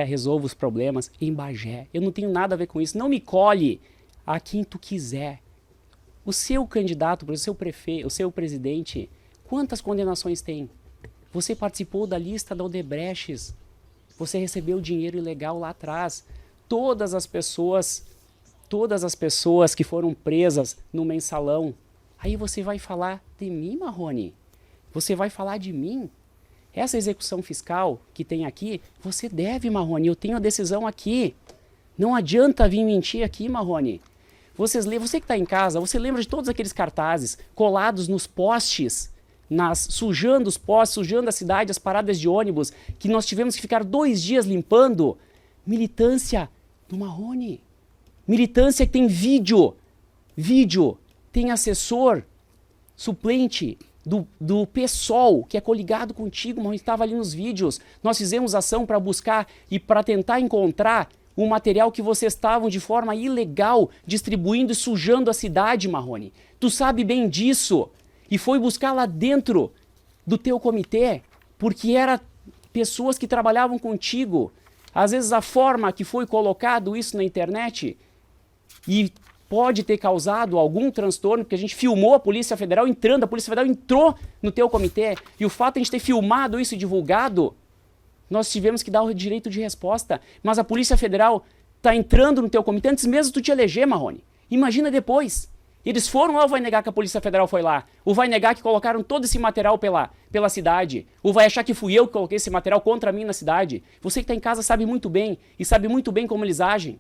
resolve os problemas em Bagé. Eu não tenho nada a ver com isso. Não me colhe a quem tu quiser. O seu candidato, o seu prefeito, o seu presidente, quantas condenações tem? Você participou da lista da Odebrecht, você recebeu dinheiro ilegal lá atrás. Todas as pessoas que foram presas no mensalão. Aí você vai falar de mim, Marrone? Você vai falar de mim? Essa execução fiscal que tem aqui, você deve, Marrone, eu tenho a decisão aqui. Não adianta vir mentir aqui, Marrone. Você que está em casa, você lembra de todos aqueles cartazes colados nos postes, sujando os postes, sujando a cidade, as paradas de ônibus, que nós tivemos que ficar 2 dias limpando? Militância do Marrone. Militância que tem vídeo, tem assessor, suplente do PSOL, que é coligado contigo, Marrone, estava ali nos vídeos. Nós fizemos ação para buscar e para tentar encontrar o material que vocês estavam de forma ilegal distribuindo e sujando a cidade, Marrone. Tu sabe bem disso. E foi buscar lá dentro do teu comitê, porque eram pessoas que trabalhavam contigo. Às vezes a forma que foi colocado isso na internet e pode ter causado algum transtorno, porque a gente filmou a Polícia Federal entrando, a Polícia Federal entrou no teu comitê, e o fato de a gente ter filmado isso e divulgado, nós tivemos que dar o direito de resposta. Mas a Polícia Federal está entrando no teu comitê antes mesmo de tu te eleger, Marrone. Imagina depois. Eles foram lá, ou vai negar que a Polícia Federal foi lá? Ou vai negar que colocaram todo esse material pela cidade? Ou vai achar que fui eu que coloquei esse material contra mim na cidade? Você que está em casa sabe muito bem, e sabe muito bem como eles agem.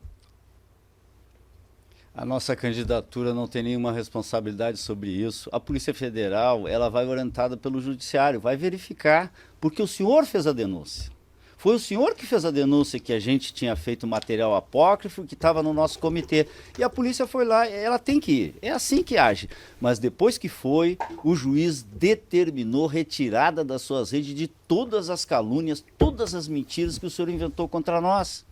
A nossa candidatura não tem nenhuma responsabilidade sobre isso. A Polícia Federal, ela vai orientada pelo Judiciário, vai verificar, porque o senhor fez a denúncia. Foi o senhor que fez a denúncia que a gente tinha feito material apócrifo, que estava no nosso comitê. E a polícia foi lá, ela tem que ir, é assim que age. Mas depois que foi, o juiz determinou retirada das suas redes de todas as calúnias, todas as mentiras que o senhor inventou contra nós.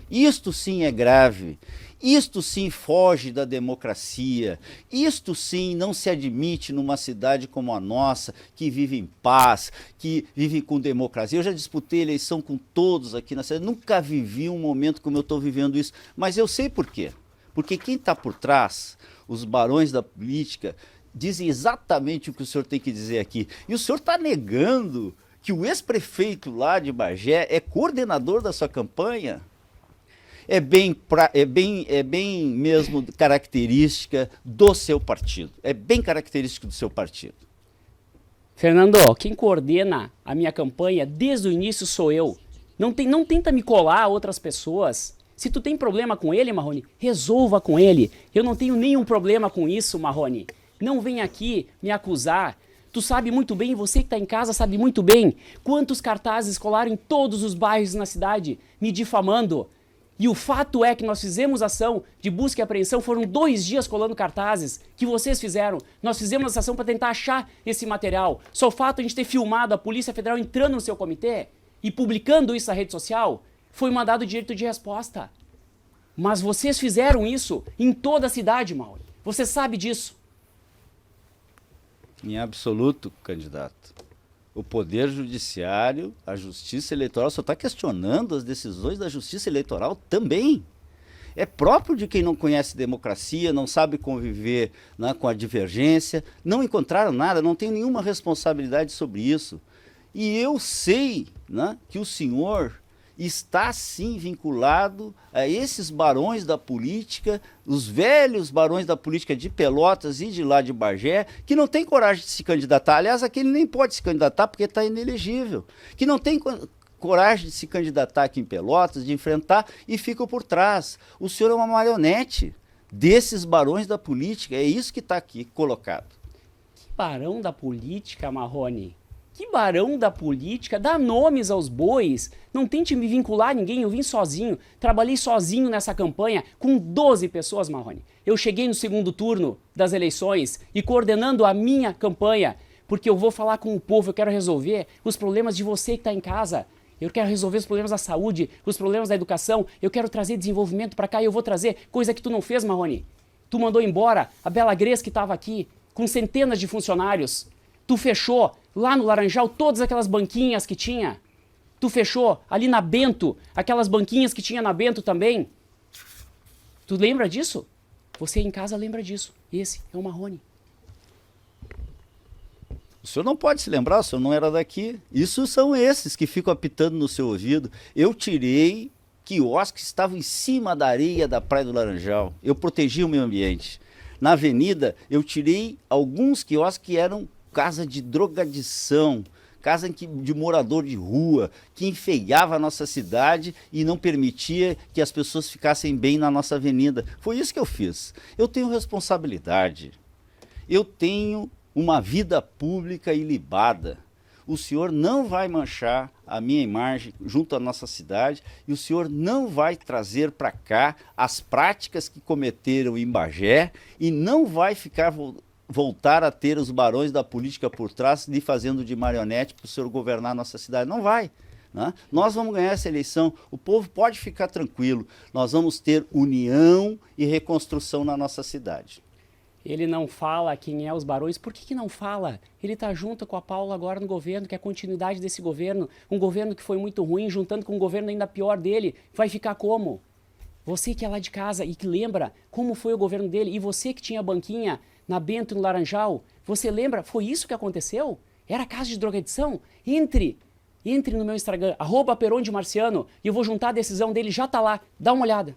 Isto sim é grave, isto sim foge da democracia, isto sim não se admite numa cidade como a nossa, que vive em paz, que vive com democracia. Eu já disputei eleição com todos aqui na cidade, nunca vivi um momento como eu estou vivendo isso, mas eu sei por quê. Porque quem está por trás, os barões da política, dizem exatamente o que o senhor tem que dizer aqui. E o senhor está negando que o ex-prefeito lá de Bagé é coordenador da sua campanha? É bem mesmo característica do seu partido. É bem característico do seu partido. Fernando, quem coordena a minha campanha desde o início sou eu. Não tenta me colar a outras pessoas. Se tu tem problema com ele, Marrone, resolva com ele. Eu não tenho nenhum problema com isso, Marrone. Não vem aqui me acusar. Tu sabe muito bem, você que está em casa sabe muito bem, quantos cartazes colaram em todos os bairros na cidade, me difamando. E o fato é que nós fizemos ação de busca e apreensão, foram 2 dias colando cartazes que vocês fizeram. Nós fizemos essa ação para tentar achar esse material. Só o fato de a gente ter filmado a Polícia Federal entrando no seu comitê e publicando isso na rede social, foi mandado direito de resposta. Mas vocês fizeram isso em toda a cidade, Mauro. Você sabe disso. Em absoluto, candidato. O Poder Judiciário, a Justiça Eleitoral, só está questionando as decisões da Justiça Eleitoral também. É próprio de quem não conhece democracia, não sabe conviver, né, com a divergência, não encontraram nada, não tem nenhuma responsabilidade sobre isso. E eu sei, né, que o senhor está sim vinculado a esses barões da política, os velhos barões da política de Pelotas e de lá de Bagé, que não tem coragem de se candidatar. Aliás, aquele nem pode se candidatar porque está inelegível. Que não tem coragem de se candidatar aqui em Pelotas, de enfrentar, e ficam por trás. O senhor é uma marionete desses barões da política, é isso que está aqui colocado. Que barão da política, Marrone? Que barão da política? Dá nomes aos bois. Não tente me vincular a ninguém, eu vim sozinho. Trabalhei sozinho nessa campanha com 12 pessoas, Marrone. Eu cheguei no segundo turno das eleições e coordenando a minha campanha, porque eu vou falar com o povo, eu quero resolver os problemas de você que está em casa. Eu quero resolver os problemas da saúde, os problemas da educação. Eu quero trazer desenvolvimento para cá e eu vou trazer coisa que tu não fez, Marrone. Tu mandou embora a Bela Gres que estava aqui com centenas de funcionários. Tu fechou lá no Laranjal todas aquelas banquinhas que tinha. Tu fechou ali na Bento, aquelas banquinhas que tinha na Bento também. Tu lembra disso? Você em casa lembra disso. Esse é o Marrone. O senhor não pode se lembrar, o senhor não era daqui. Isso são esses que ficam apitando no seu ouvido. Eu tirei quiosques que estavam em cima da areia da Praia do Laranjal. Eu protegi o meio ambiente. Na avenida, eu tirei alguns quiosques que eram casa de drogadição, casa de morador de rua, que enfeiava a nossa cidade e não permitia que as pessoas ficassem bem na nossa avenida. Foi isso que eu fiz. Eu tenho responsabilidade. Eu tenho uma vida pública ilibada. O senhor não vai manchar a minha imagem junto à nossa cidade e o senhor não vai trazer para cá as práticas que cometeram em Bagé e não vai voltar a ter os barões da política por trás lhe fazendo de marionete para o senhor governar a nossa cidade. Não vai. Né? Nós vamos ganhar essa eleição, o povo pode ficar tranquilo, nós vamos ter união e reconstrução na nossa cidade. Ele não fala quem é os barões. Por que não fala? Ele está junto com a Paula agora no governo, que é a continuidade desse governo. Um governo que foi muito ruim, juntando com um governo ainda pior dele. Vai ficar como? Você que é lá de casa e que lembra como foi o governo dele, e você que tinha banquinha na Bento e no Laranjal, você lembra? Foi isso que aconteceu? Era casa de drogadição? Entre no meu Instagram, @perondemarciano, e eu vou juntar a decisão dele, já tá lá. Dá uma olhada.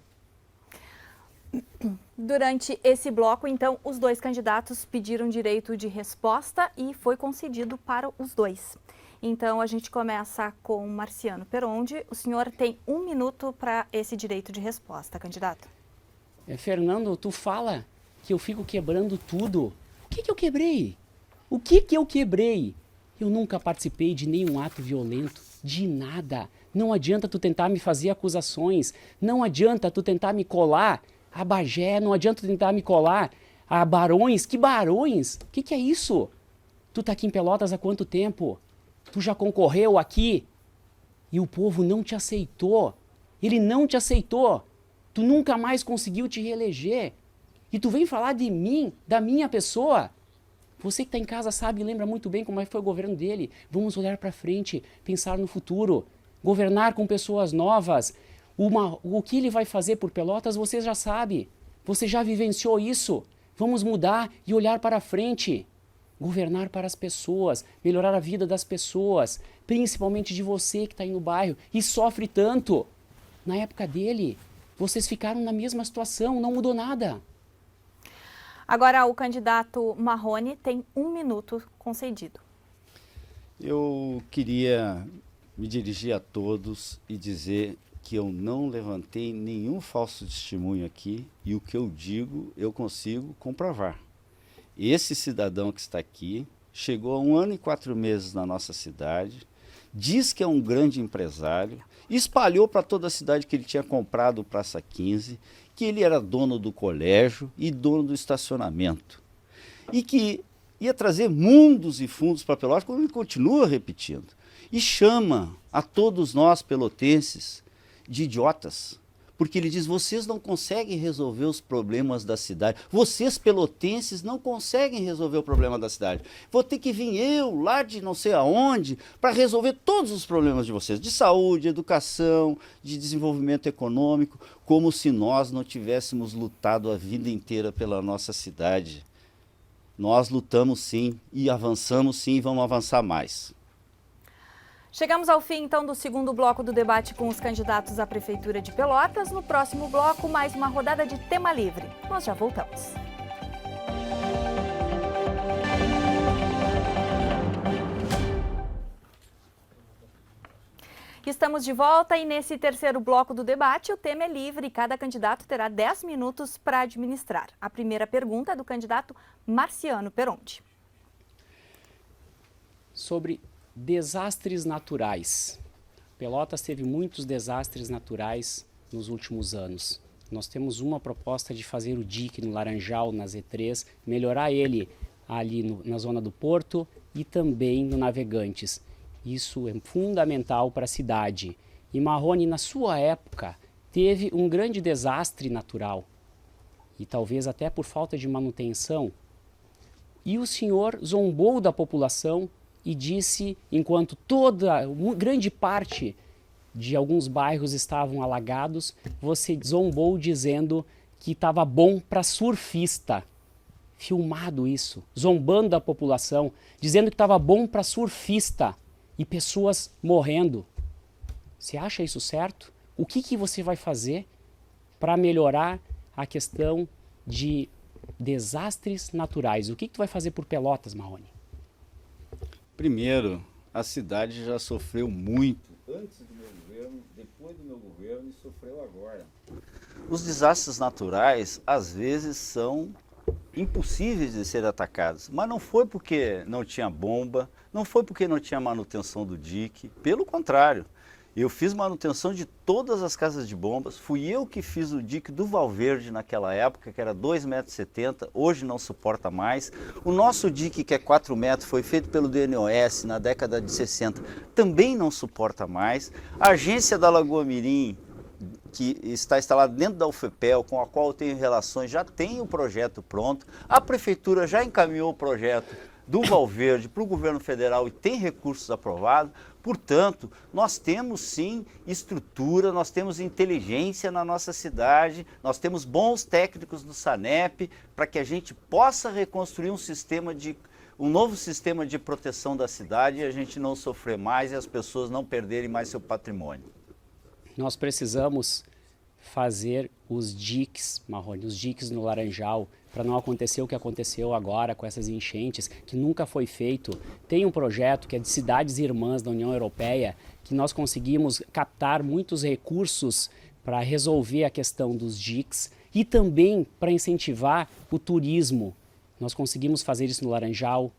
Durante esse bloco, então, os dois candidatos pediram direito de resposta e foi concedido para os dois. Então, a gente começa com o Marciano Perondi. O senhor tem 1 minuto para esse direito de resposta, candidato. Fernando, tu fala que eu fico quebrando tudo. O que eu quebrei? O que eu quebrei? Eu nunca participei de nenhum ato violento, de nada. Não adianta tu tentar me fazer acusações, não adianta tu tentar me colar a Bagé, não adianta tu tentar me colar a Barões. Que Barões? O que é isso? Tu tá aqui em Pelotas há quanto tempo? Tu já concorreu aqui e o povo não te aceitou. Ele não te aceitou. Tu nunca mais conseguiu te reeleger. E tu vem falar de mim, da minha pessoa? Você que está em casa sabe e lembra muito bem como foi o governo dele. Vamos olhar para frente, pensar no futuro, governar com pessoas novas. O que ele vai fazer por Pelotas você já sabe. Você já vivenciou isso. Vamos mudar e olhar para frente. Governar para as pessoas, melhorar a vida das pessoas, principalmente de você que está aí no bairro e sofre tanto. Na época dele, vocês ficaram na mesma situação, não mudou nada. Agora o candidato Marrone tem 1 minuto concedido. Eu queria me dirigir a todos e dizer que eu não levantei nenhum falso testemunho aqui e o que eu digo eu consigo comprovar. Esse cidadão que está aqui chegou há 1 ano e 4 meses na nossa cidade, diz que é um grande empresário, espalhou para toda a cidade que ele tinha comprado o Praça 15, que ele era dono do colégio e dono do estacionamento. E que ia trazer mundos e fundos para Pelotas, como ele continua repetindo. E chama a todos nós pelotenses de idiotas. Porque ele diz, vocês não conseguem resolver os problemas da cidade. Vocês, pelotenses, não conseguem resolver o problema da cidade. Vou ter que vir eu, lá de não sei aonde, para resolver todos os problemas de vocês. De saúde, educação, de desenvolvimento econômico. Como se nós não tivéssemos lutado a vida inteira pela nossa cidade. Nós lutamos sim, e avançamos sim, e vamos avançar mais. Chegamos ao fim, então, do segundo bloco do debate com os candidatos à Prefeitura de Pelotas. No próximo bloco, mais uma rodada de tema livre. Nós já voltamos. Estamos de volta e nesse terceiro bloco do debate, o tema é livre e cada candidato terá 10 minutos para administrar. A primeira pergunta é do candidato Marciano Perondi. Sobre desastres naturais. Pelotas teve muitos desastres naturais nos últimos anos. Nós temos uma proposta de fazer o dique no Laranjal, na Z3, melhorar ele ali na zona do Porto e também no Navegantes. Isso é fundamental para a cidade. E Marrone, na sua época, teve um grande desastre natural. E talvez até por falta de manutenção. E o senhor zombou da população e disse, enquanto grande parte de alguns bairros estavam alagados, você zombou dizendo que estava bom para surfista. Filmado isso, zombando da população, dizendo que estava bom para surfista e pessoas morrendo. Você acha isso certo? O que você vai fazer para melhorar a questão de desastres naturais? O que tu vai fazer por Pelotas, Marrone? Primeiro, a cidade já sofreu muito. Antes do meu governo, depois do meu governo e sofreu agora. Os desastres naturais, às vezes, são impossíveis de ser atacados. Mas não foi porque não tinha bomba, não foi porque não tinha manutenção do dique. Pelo contrário, eu fiz manutenção de todas as casas de bombas. Fui eu que fiz o dique do Valverde naquela época, que era 2,70 m, hoje não suporta mais. O nosso dique, que é 4 metros, foi feito pelo DNOS na década de 60, também não suporta mais. A agência da Lagoa Mirim que está instalada dentro da UFPEL, com a qual eu tenho relações, já tem o projeto pronto. A Prefeitura já encaminhou o projeto do Valverde para o governo federal e tem recursos aprovados. Portanto, nós temos sim estrutura, nós temos inteligência na nossa cidade, nós temos bons técnicos do SANEP para que a gente possa reconstruir um novo sistema de proteção da cidade e a gente não sofrer mais e as pessoas não perderem mais seu patrimônio. Nós precisamos fazer os diques, Marrone, os diques no Laranjal, para não acontecer o que aconteceu agora com essas enchentes, que nunca foi feito. Tem um projeto que é de cidades irmãs da União Europeia, que nós conseguimos captar muitos recursos para resolver a questão dos diques e também para incentivar o turismo. Nós conseguimos fazer isso no Laranjal,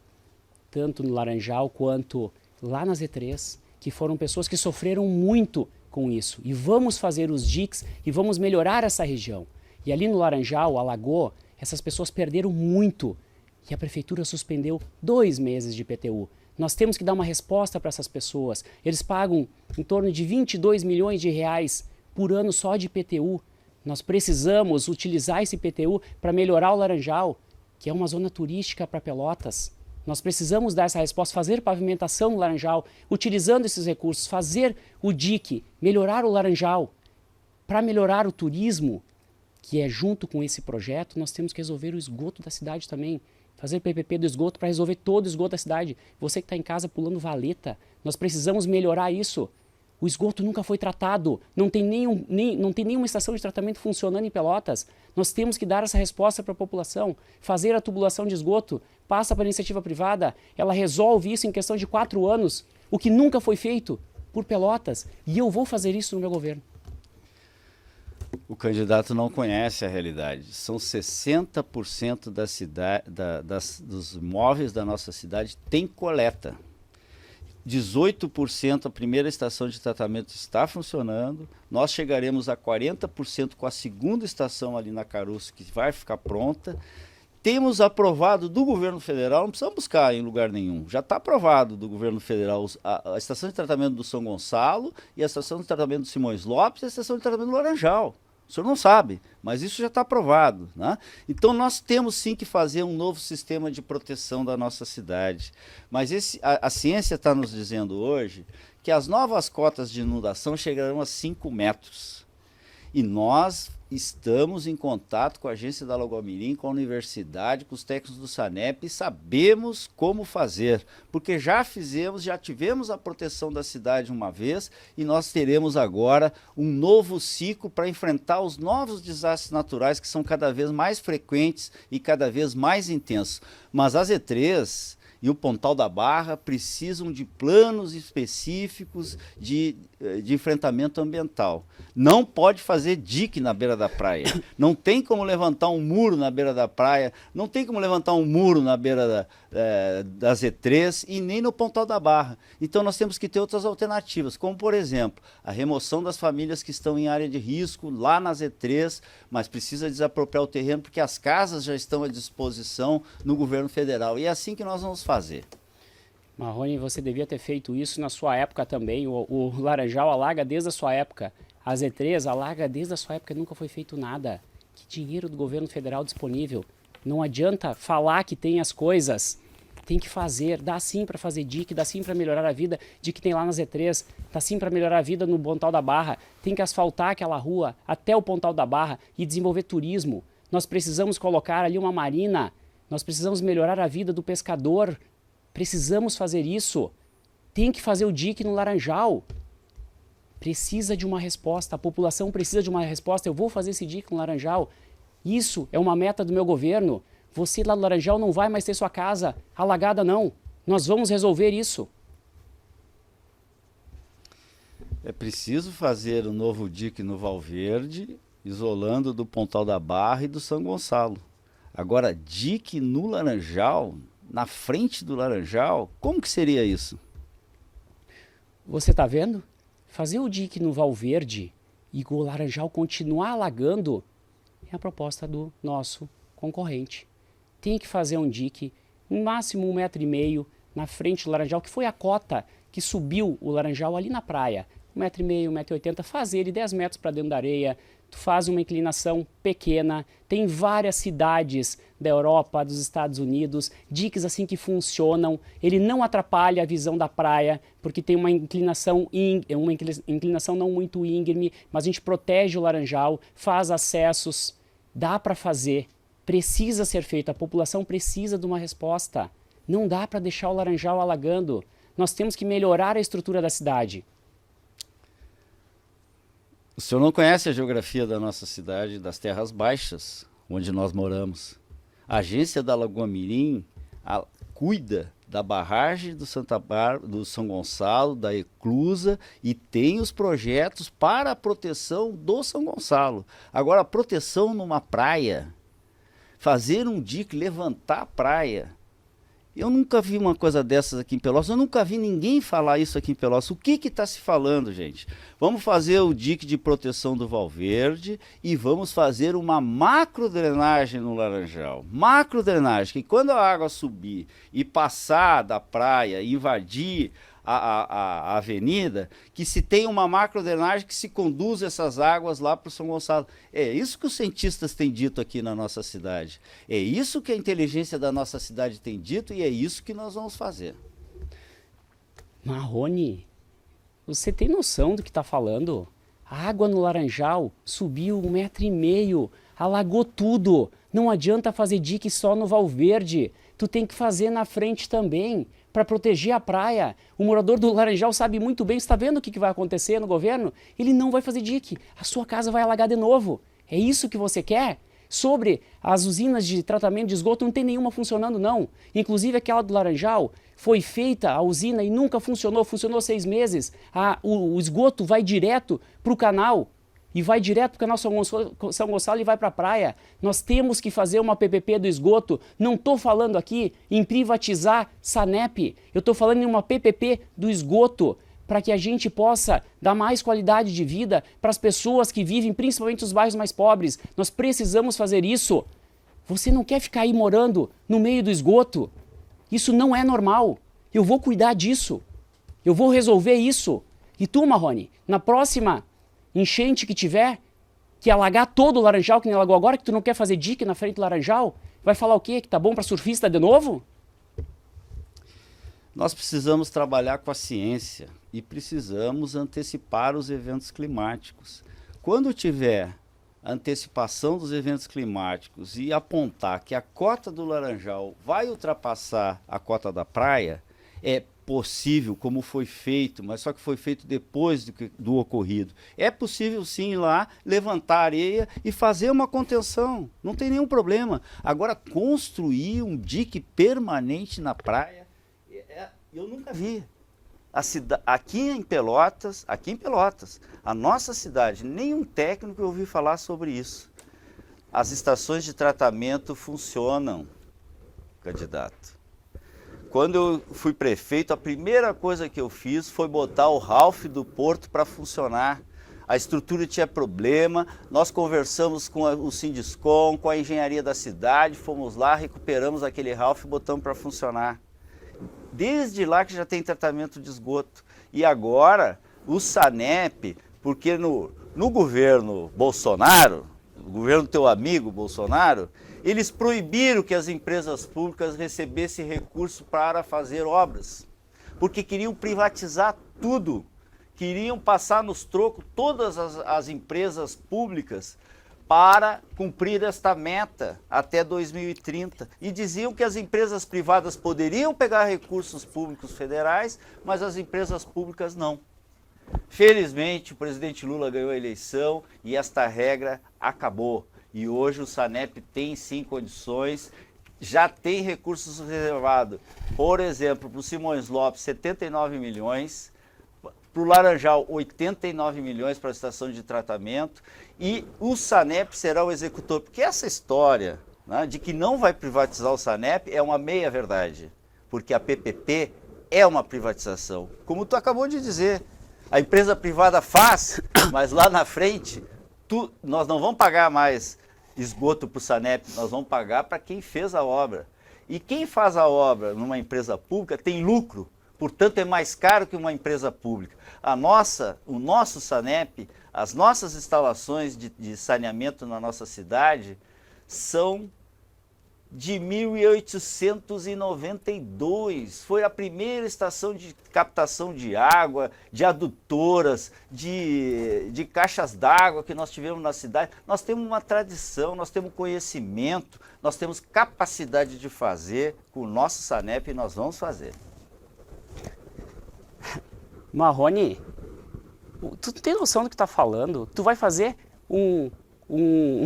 tanto no Laranjal quanto lá na Z3, que foram pessoas que sofreram muito com isso. E vamos fazer os diques e vamos melhorar essa região. E ali no Laranjal, Alagoas, essas pessoas perderam muito e a prefeitura suspendeu 2 meses de IPTU. Nós temos que dar uma resposta para essas pessoas. Eles pagam em torno de 22 milhões de reais por ano só de IPTU. Nós precisamos utilizar esse IPTU para melhorar o Laranjal, que é uma zona turística para Pelotas. Nós precisamos dar essa resposta, fazer pavimentação no Laranjal, utilizando esses recursos, fazer o dique, melhorar o Laranjal. Para melhorar o turismo, que é junto com esse projeto, nós temos que resolver o esgoto da cidade também. Fazer PPP do esgoto para resolver todo o esgoto da cidade. Você que está em casa pulando valeta, nós precisamos melhorar isso. O esgoto nunca foi tratado, não tem nenhuma estação de tratamento funcionando em Pelotas. Nós temos que dar essa resposta para a população, fazer a tubulação de esgoto, passa para a iniciativa privada, ela resolve isso em questão de 4 anos, o que nunca foi feito por Pelotas, e eu vou fazer isso no meu governo. O candidato não conhece a realidade. São 60% dos imóveis da nossa cidade tem coleta. 18% a primeira estação de tratamento está funcionando. Nós chegaremos a 40% com a segunda estação ali na Caruço, que vai ficar pronta. Temos aprovado do governo federal, não precisamos buscar em lugar nenhum, já está aprovado do governo federal a estação de tratamento do São Gonçalo e a estação de tratamento do Simões Lopes e a estação de tratamento do Laranjal. O senhor não sabe, mas isso já está aprovado, né? Então nós temos sim que fazer um novo sistema de proteção da nossa cidade. Mas a ciência está nos dizendo hoje que as novas cotas de inundação chegarão a 5 metros. E nós estamos em contato com a agência da Lagoa-Mirim, com a universidade, com os técnicos do SANEP e sabemos como fazer, porque já tivemos a proteção da cidade uma vez e nós teremos agora um novo ciclo para enfrentar os novos desastres naturais que são cada vez mais frequentes e cada vez mais intensos. Mas a Z3 e o Pontal da Barra precisam de planos específicos de enfrentamento ambiental. Não pode fazer dique na beira da praia. Não tem como levantar um muro na beira da praia, não tem como levantar um muro na beira da Z3 e nem no Pontal da Barra. Então nós temos que ter outras alternativas, como por exemplo, a remoção das famílias que estão em área de risco lá na Z3, mas precisa desapropriar o terreno porque as casas já estão à disposição no governo federal. E é assim que nós vamos fazer. Marrone, você devia ter feito isso na sua época também. O Laranjal alaga desde a sua época. A Z3 alaga desde a sua época, nunca foi feito nada. Que dinheiro do governo federal disponível. Não adianta falar que tem as coisas. Tem que fazer. Dá sim para fazer dique, dá sim para melhorar a vida de que tem lá na Z3. Dá sim para melhorar a vida no Pontal da Barra. Tem que asfaltar aquela rua até o Pontal da Barra e desenvolver turismo. Nós precisamos colocar ali uma marina. Nós precisamos melhorar a vida do pescador. Precisamos fazer isso. Tem que fazer o dique no Laranjal. Precisa de uma resposta. A população precisa de uma resposta. Eu vou fazer esse dique no Laranjal. Isso é uma meta do meu governo. Você lá no Laranjal não vai mais ter sua casa alagada, não. Nós vamos resolver isso. É preciso fazer um novo dique no Valverde, isolando do Pontal da Barra e do São Gonçalo. Agora, dique no Laranjal, na frente do Laranjal, como que seria isso? Você está vendo? Fazer o dique no Valverde e o Laranjal continuar alagando é a proposta do nosso concorrente. Tem que fazer um dique, no máximo 1,5 metro na frente do Laranjal, que foi a cota que subiu o Laranjal ali na praia. 1,5 m, 1,80 m, faz ele 10 metros para dentro da areia, tu faz uma inclinação pequena, tem várias cidades da Europa, dos Estados Unidos, diques assim que funcionam, ele não atrapalha a visão da praia, porque tem uma inclinação não muito íngreme, mas a gente protege o laranjal, faz acessos, dá para fazer, precisa ser feito, a população precisa de uma resposta, não dá para deixar o laranjal alagando, nós temos que melhorar a estrutura da cidade. O senhor não conhece a geografia da nossa cidade, das terras baixas, onde nós moramos. A agência da Lagoa Mirim cuida da barragem do do São Gonçalo, da Eclusa, e tem os projetos para a proteção do São Gonçalo. Agora, a proteção numa praia, fazer um dique, levantar a praia. Eu nunca vi uma coisa dessas aqui em Pelotas, eu nunca vi ninguém falar isso aqui em Pelotas. O que está se falando, gente? Vamos fazer o dique de proteção do Valverde e vamos fazer uma macro-drenagem no Laranjal. Macro-drenagem, que quando a água subir e passar da praia, invadir a avenida, que se tem uma macro-drenagem que se conduz essas águas lá para o São Gonçalo. É isso que os cientistas têm dito aqui na nossa cidade. É isso que a inteligência da nossa cidade tem dito e é isso que nós vamos fazer. Marrone, você tem noção do que está falando? A água no Laranjal subiu 1,5 m, alagou tudo. Não adianta fazer dique só no Valverde. Tu tem que fazer na frente também, para proteger a praia. O morador do Laranjal sabe muito bem, está vendo o que vai acontecer no governo? Ele não vai fazer dique, a sua casa vai alagar de novo. É isso que você quer? Sobre as usinas de tratamento de esgoto, não tem nenhuma funcionando não. Inclusive aquela do Laranjal, foi feita a usina e nunca funcionou, funcionou 6 meses. O esgoto vai direto para o canal, e vai direto para o canal São Gonçalo e vai para a praia. Nós temos que fazer uma PPP do esgoto. Não estou falando aqui em privatizar Sanep, eu estou falando em uma PPP do esgoto, para que a gente possa dar mais qualidade de vida para as pessoas que vivem, principalmente os bairros mais pobres. Nós precisamos fazer isso. Você não quer ficar aí morando no meio do esgoto? Isso não é normal. Eu vou cuidar disso. Eu vou resolver isso. E tu, Marrone, na próxima enchente que tiver, que alagar todo o Laranjal, que nem alagou agora, que tu não quer fazer dique na frente do Laranjal, vai falar o quê? Que tá bom para surfista de novo? Nós precisamos trabalhar com a ciência e precisamos antecipar os eventos climáticos. Quando tiver antecipação dos eventos climáticos e apontar que a cota do Laranjal vai ultrapassar a cota da praia, é possível, como foi feito, mas só que foi feito depois do ocorrido. É possível sim ir lá, levantar areia e fazer uma contenção, não tem nenhum problema. Agora, construir um dique permanente na praia, eu nunca vi. Aqui em Pelotas, a nossa cidade, nenhum técnico eu ouvi falar sobre isso. As estações de tratamento funcionam, candidato. Quando eu fui prefeito, a primeira coisa que eu fiz foi botar o Ralph do Porto para funcionar. A estrutura tinha problema, nós conversamos com o Sindiscom, com a engenharia da cidade, fomos lá, recuperamos aquele Ralph e botamos para funcionar. Desde lá que já tem tratamento de esgoto. E agora, o Sanep, porque no governo Bolsonaro, o governo do teu amigo Bolsonaro, eles proibiram que as empresas públicas recebessem recurso para fazer obras, porque queriam privatizar tudo, queriam passar nos trocos todas as empresas públicas para cumprir esta meta até 2030. E diziam que as empresas privadas poderiam pegar recursos públicos federais, mas as empresas públicas não. Felizmente, o presidente Lula ganhou a eleição e esta regra acabou. E hoje o Sanep tem sim condições, já tem recursos reservados. Por exemplo, para o Simões Lopes, 79 milhões, para o Laranjal, 89 milhões para a estação de tratamento, e o Sanep será o executor. Porque essa história, né, de que não vai privatizar o Sanep é uma meia-verdade, porque a PPP é uma privatização. Como tu acabou de dizer, a empresa privada faz, mas lá na frente nós não vamos pagar mais esgoto para o Sanep, nós vamos pagar para quem fez a obra. E quem faz a obra numa empresa pública tem lucro, portanto é mais caro que uma empresa pública. O nosso SANEP, as nossas instalações de saneamento na nossa cidade são de 1892. Foi a primeira estação de captação de água, de adutoras, de caixas d'água que nós tivemos na cidade. Nós temos uma tradição, nós temos conhecimento, nós temos capacidade de fazer com o nosso SANEP e nós vamos fazer. Marrone, tu tem noção do que tá falando? Tu vai fazer um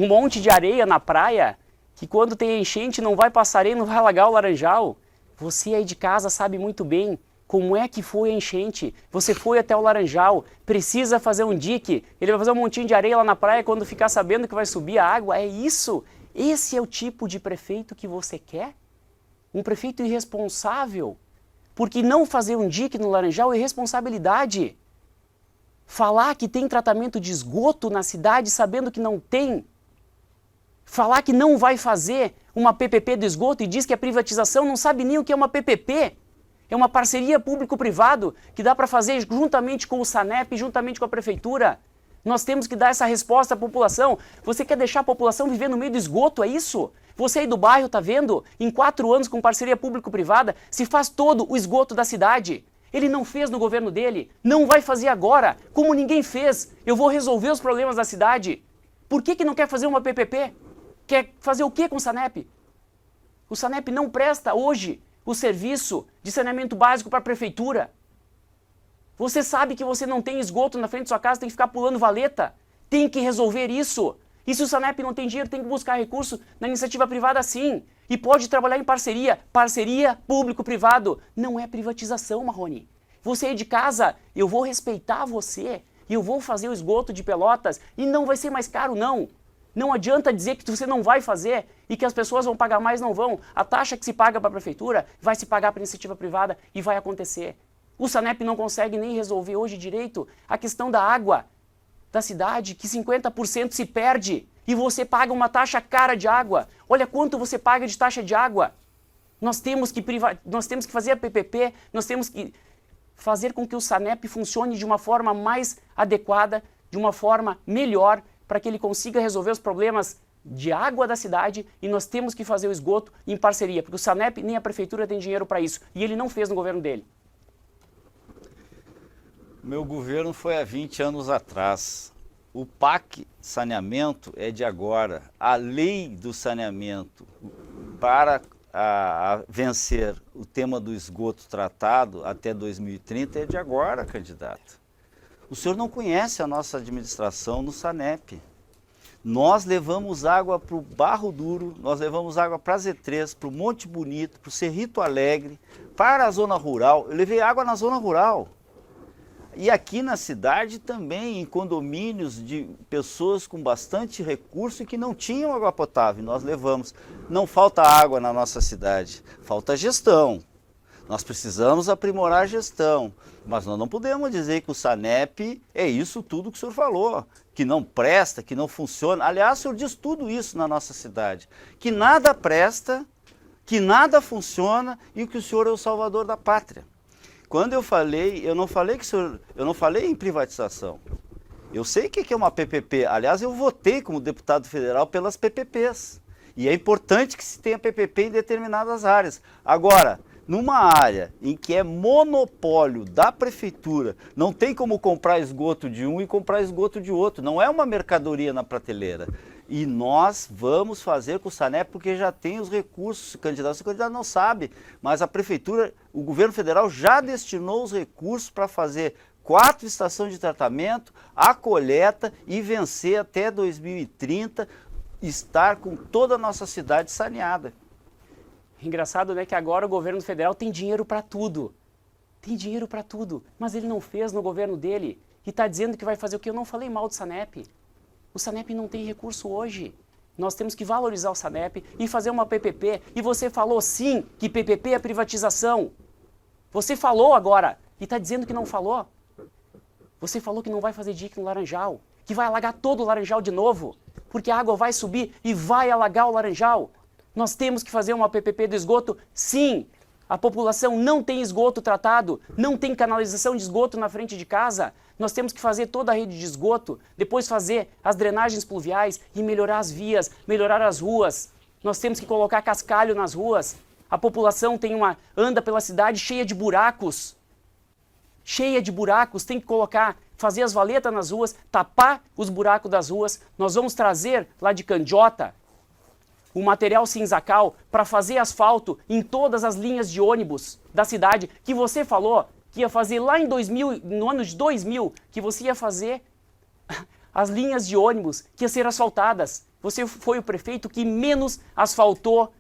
monte de areia na praia que quando tem enchente não vai passar areia, não vai alagar o Laranjal. Você aí de casa sabe muito bem como é que foi a enchente. Você foi até o Laranjal, precisa fazer um dique, ele vai fazer um montinho de areia lá na praia quando ficar sabendo que vai subir a água. É isso? Esse é o tipo de prefeito que você quer? Um prefeito irresponsável? Porque não fazer um dique no Laranjal é irresponsabilidade. Falar que tem tratamento de esgoto na cidade sabendo que não tem. Falar que não vai fazer uma PPP do esgoto e diz que é privatização, não sabe nem o que é uma PPP. É uma parceria público-privado que dá para fazer juntamente com o SANEP, juntamente com a prefeitura. Nós temos que dar essa resposta à população. Você quer deixar a população viver no meio do esgoto, é isso? Você aí do bairro tá vendo? Em 4 anos com parceria público-privada, se faz todo o esgoto da cidade. Ele não fez no governo dele, não vai fazer agora. Como ninguém fez, eu vou resolver os problemas da cidade. Por que não quer fazer uma PPP? Quer fazer o que com o SANEP? O SANEP não presta hoje o serviço de saneamento básico para a prefeitura. Você sabe que você não tem esgoto na frente da sua casa, tem que ficar pulando valeta. Tem que resolver isso. E se o SANEP não tem dinheiro, tem que buscar recurso na iniciativa privada sim. E pode trabalhar em parceria. Parceria público-privado. Não é privatização, Marrone. Você aí de casa, eu vou respeitar você. E eu vou fazer o esgoto de Pelotas. E não vai ser mais caro, não. Não adianta dizer que você não vai fazer e que as pessoas vão pagar mais, não vão. A taxa que se paga para a prefeitura vai se pagar para a iniciativa privada e vai acontecer. O SANEP não consegue nem resolver hoje direito a questão da água da cidade, que 50% se perde e você paga uma taxa cara de água. Olha quanto você paga de taxa de água. Nós temos que fazer a PPP, nós temos que fazer com que o SANEP funcione de uma forma mais adequada, de uma forma melhor, para que ele consiga resolver os problemas de água da cidade e nós temos que fazer o esgoto em parceria, porque o SANEP nem a prefeitura tem dinheiro para isso e ele não fez no governo dele. Meu governo foi há 20 anos atrás. O PAC saneamento é de agora. A lei do saneamento para vencer o tema do esgoto tratado até 2030 é de agora, candidato. O senhor não conhece a nossa administração no SANEP. Nós levamos água para o Barro Duro, nós levamos água para Z3, para o Monte Bonito, para o Cerrito Alegre, para a zona rural. Eu levei água na zona rural. E aqui na cidade também, em condomínios de pessoas com bastante recurso e que não tinham água potável. Nós levamos. Não falta água na nossa cidade, falta gestão. Nós precisamos aprimorar a gestão, mas nós não podemos dizer que o SANEP é isso tudo que o senhor falou, que não presta, que não funciona. Aliás, o senhor diz tudo isso na nossa cidade, que nada presta, que nada funciona e que o senhor é o salvador da pátria. Quando eu falei, eu não falei em privatização. Eu sei o que é uma PPP. Aliás, eu votei como deputado federal pelas PPPs. E é importante que se tenha PPP em determinadas áreas. Agora, numa área em que é monopólio da prefeitura, não tem como comprar esgoto de um e comprar esgoto de outro. Não é uma mercadoria na prateleira. E nós vamos fazer com o SANEP porque já tem os recursos. O candidato não sabe, mas a prefeitura, o governo federal já destinou os recursos para fazer 4 estações de tratamento, a coleta e vencer até 2030, estar com toda a nossa cidade saneada. Engraçado, né, que agora o governo federal tem dinheiro para tudo. Tem dinheiro para tudo, mas ele não fez no governo dele. E está dizendo que vai fazer o que? Eu não falei mal do SANEP. O SANEP não tem recurso hoje. Nós temos que valorizar o SANEP e fazer uma PPP. E você falou sim que PPP é privatização. Você falou agora e está dizendo que não falou. Você falou que não vai fazer dique no Laranjal, que vai alagar todo o Laranjal de novo, porque a água vai subir e vai alagar o Laranjal. Nós temos que fazer uma PPP do esgoto, sim. A população não tem esgoto tratado, não tem canalização de esgoto na frente de casa. Nós temos que fazer toda a rede de esgoto, depois fazer as drenagens pluviais e melhorar as vias, melhorar as ruas. Nós temos que colocar cascalho nas ruas. A população anda pela cidade cheia de buracos. Cheia de buracos, tem que fazer as valetas nas ruas, tapar os buracos das ruas. Nós vamos trazer lá de Candiota o material cinzacal para fazer asfalto em todas as linhas de ônibus da cidade, que você falou que ia fazer lá no ano de 2000, que você ia fazer as linhas de ônibus que iam ser asfaltadas. Você foi o prefeito que menos asfaltou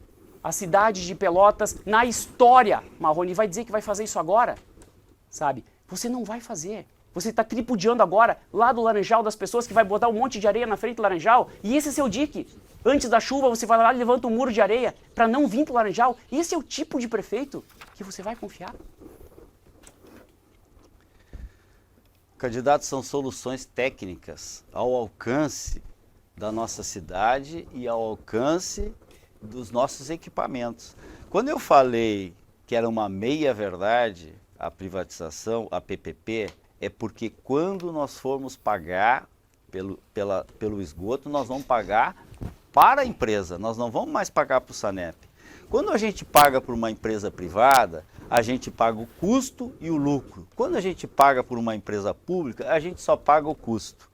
a cidade de Pelotas na história. Marrone vai dizer que vai fazer isso agora, sabe? Você não vai fazer. Você está tripudiando agora lá do Laranjal das pessoas que vai botar um monte de areia na frente do Laranjal. E esse é seu dique. Antes da chuva você vai lá e levanta um muro de areia para não vir para o Laranjal. Esse é o tipo de prefeito que você vai confiar. Candidatos, são soluções técnicas ao alcance da nossa cidade e ao alcance dos nossos equipamentos. Quando eu falei que era uma meia-verdade a privatização, a PPP, é porque quando nós formos pagar pelo esgoto, nós vamos pagar para a empresa, nós não vamos mais pagar para o Sanep. Quando a gente paga por uma empresa privada, a gente paga o custo e o lucro. Quando a gente paga por uma empresa pública, a gente só paga o custo.